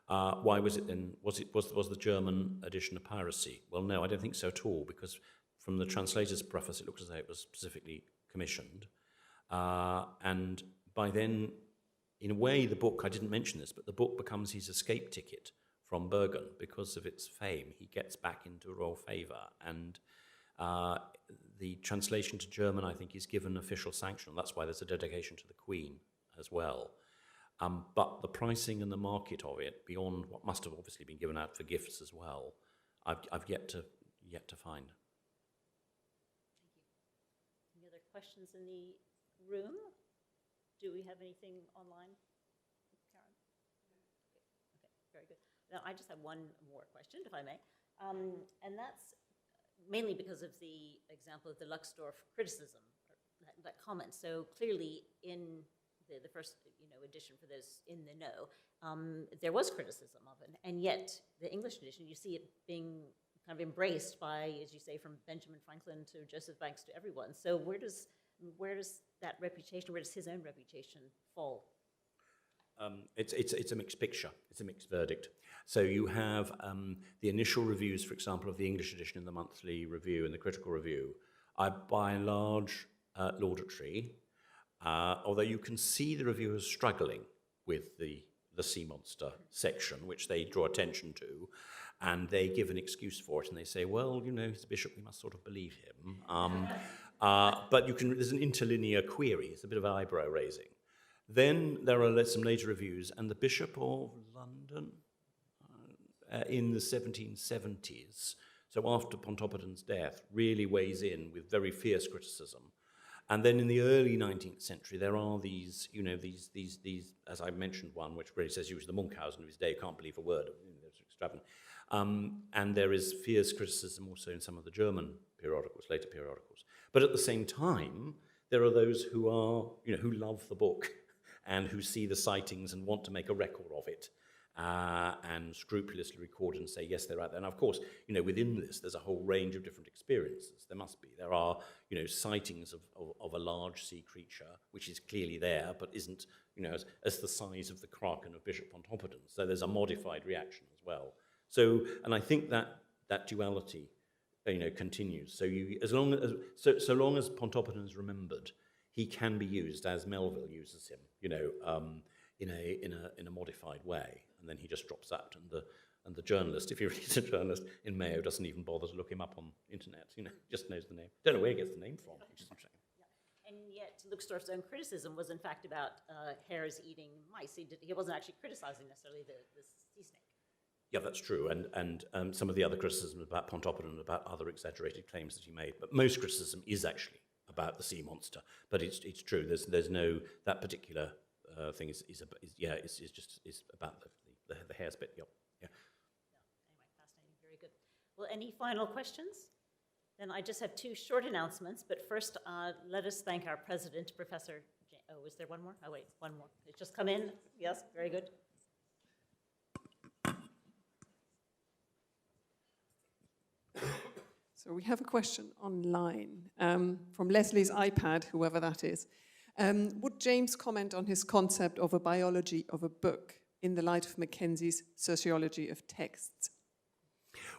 Why was it then, was the German edition a piracy? Well, no, I don't think so at all, because from the translator's preface it looks as though it was specifically commissioned. And by then, in a way, the book, I didn't mention this, but the book becomes his escape ticket from Bergen because of its fame. He gets back into royal favour, and the translation to German, I think, is given official sanction. That's why there's a dedication to the Queen as well. But the pricing and the market of it, beyond what must have obviously been given out for gifts as well, I've yet to find. Thank you. Any other questions in the room? Do we have anything online, Karen? Okay, very good. Now, I just have one more question, if I may, and that's mainly because of the example of the Luxdorf criticism, that comment. So clearly, in the first edition for those in the know, there was criticism of it, and yet the English edition, you see it being kind of embraced by, as you say, from Benjamin Franklin to Joseph Banks to everyone. So where does that reputation, where does his own reputation fall? It's a mixed picture. It's a mixed verdict. So you have the initial reviews, for example, of the English edition in the monthly review and the critical review are by and large laudatory, although you can see the reviewers struggling with the sea monster section, which they draw attention to, and they give an excuse for it, and they say, well, he's a bishop, we must sort of believe him. But there's an interlinear query. It's a bit of eyebrow raising. Then there are some later reviews, and the Bishop of London in the 1770s, so after Pontoppidan's death, really weighs in with very fierce criticism. And then in the early 19th century, there are these, these, as I mentioned, one which really says he was the Munchausen of his day, you can't believe a word, it's extravagant. And there is fierce criticism also in some of the German periodicals, later periodicals. But at the same time, there are those who are, who love the book and who see the sightings and want to make a record of it and scrupulously record and say, yes, they're out there. And of course, within this, there's a whole range of different experiences. There must be. There are, sightings of a large sea creature, which is clearly there, but isn't, as the size of the kraken of Bishop Pontoppidan. So there's a modified reaction as well. So, and I think that duality, continues. So so long as Pontoppidan is remembered, he can be used as Melville uses him, in a modified way, and then he just drops out, and the journalist, if he reads a journalist in Mayo, doesn't even bother to look him up on internet, just knows the name. Don't know where he gets the name from, which is interesting. And yet, Luxdorf's own criticism was in fact about hares eating mice. He wasn't actually criticizing necessarily the sea snake. Yeah, that's true, and some of the other criticism about Pontoppidan and about other exaggerated claims that he made, but most criticism is actually about the sea monster. But it's true. There's no that particular thing is about the hare's bit. Yeah. Anyway, fascinating. Very good. Well, any final questions? Then I just have two short announcements. But first, let us thank our president, Professor. Oh, is there one more? Oh, wait, one more. It's just come in. Yes, very good. So we have a question online from Leslie's iPad, whoever that is. Would James comment on his concept of a biology of a book in the light of Mackenzie's sociology of texts?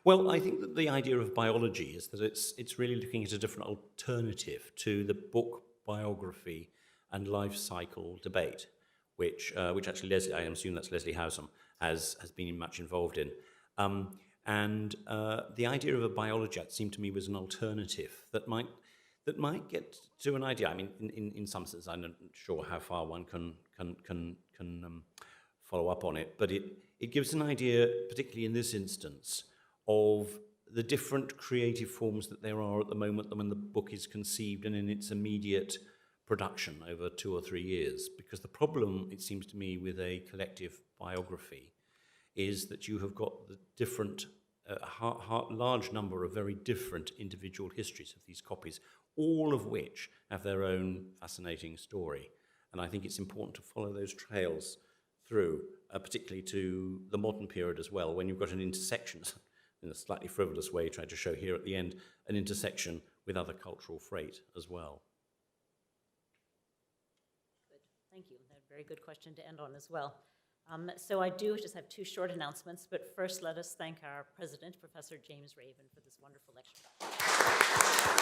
Well, I think that the idea of biology is that it's really looking at a different alternative to the book biography and life cycle debate, which actually Leslie, I assume that's Leslie Howsam, has been much involved in. And the idea of a biology seemed to me was an alternative that might get to an idea. I mean, in some sense, I'm not sure how far one can follow up on it, but it gives an idea, particularly in this instance, of the different creative forms that there are at the moment when the book is conceived and in its immediate production over 2 or 3 years. Because the problem, it seems to me, with a collective biography is that you have got the different, large number of very different individual histories of these copies, all of which have their own fascinating story. And I think it's important to follow those trails through particularly to the modern period as well, when you've got an intersection, in a slightly frivolous way, tried to show here at the end, an intersection with other cultural freight as well. Good. Thank you. That's a very good question to end on as well. So I do just have two short announcements, but first let us thank our president, Professor James Raven, for this wonderful lecture.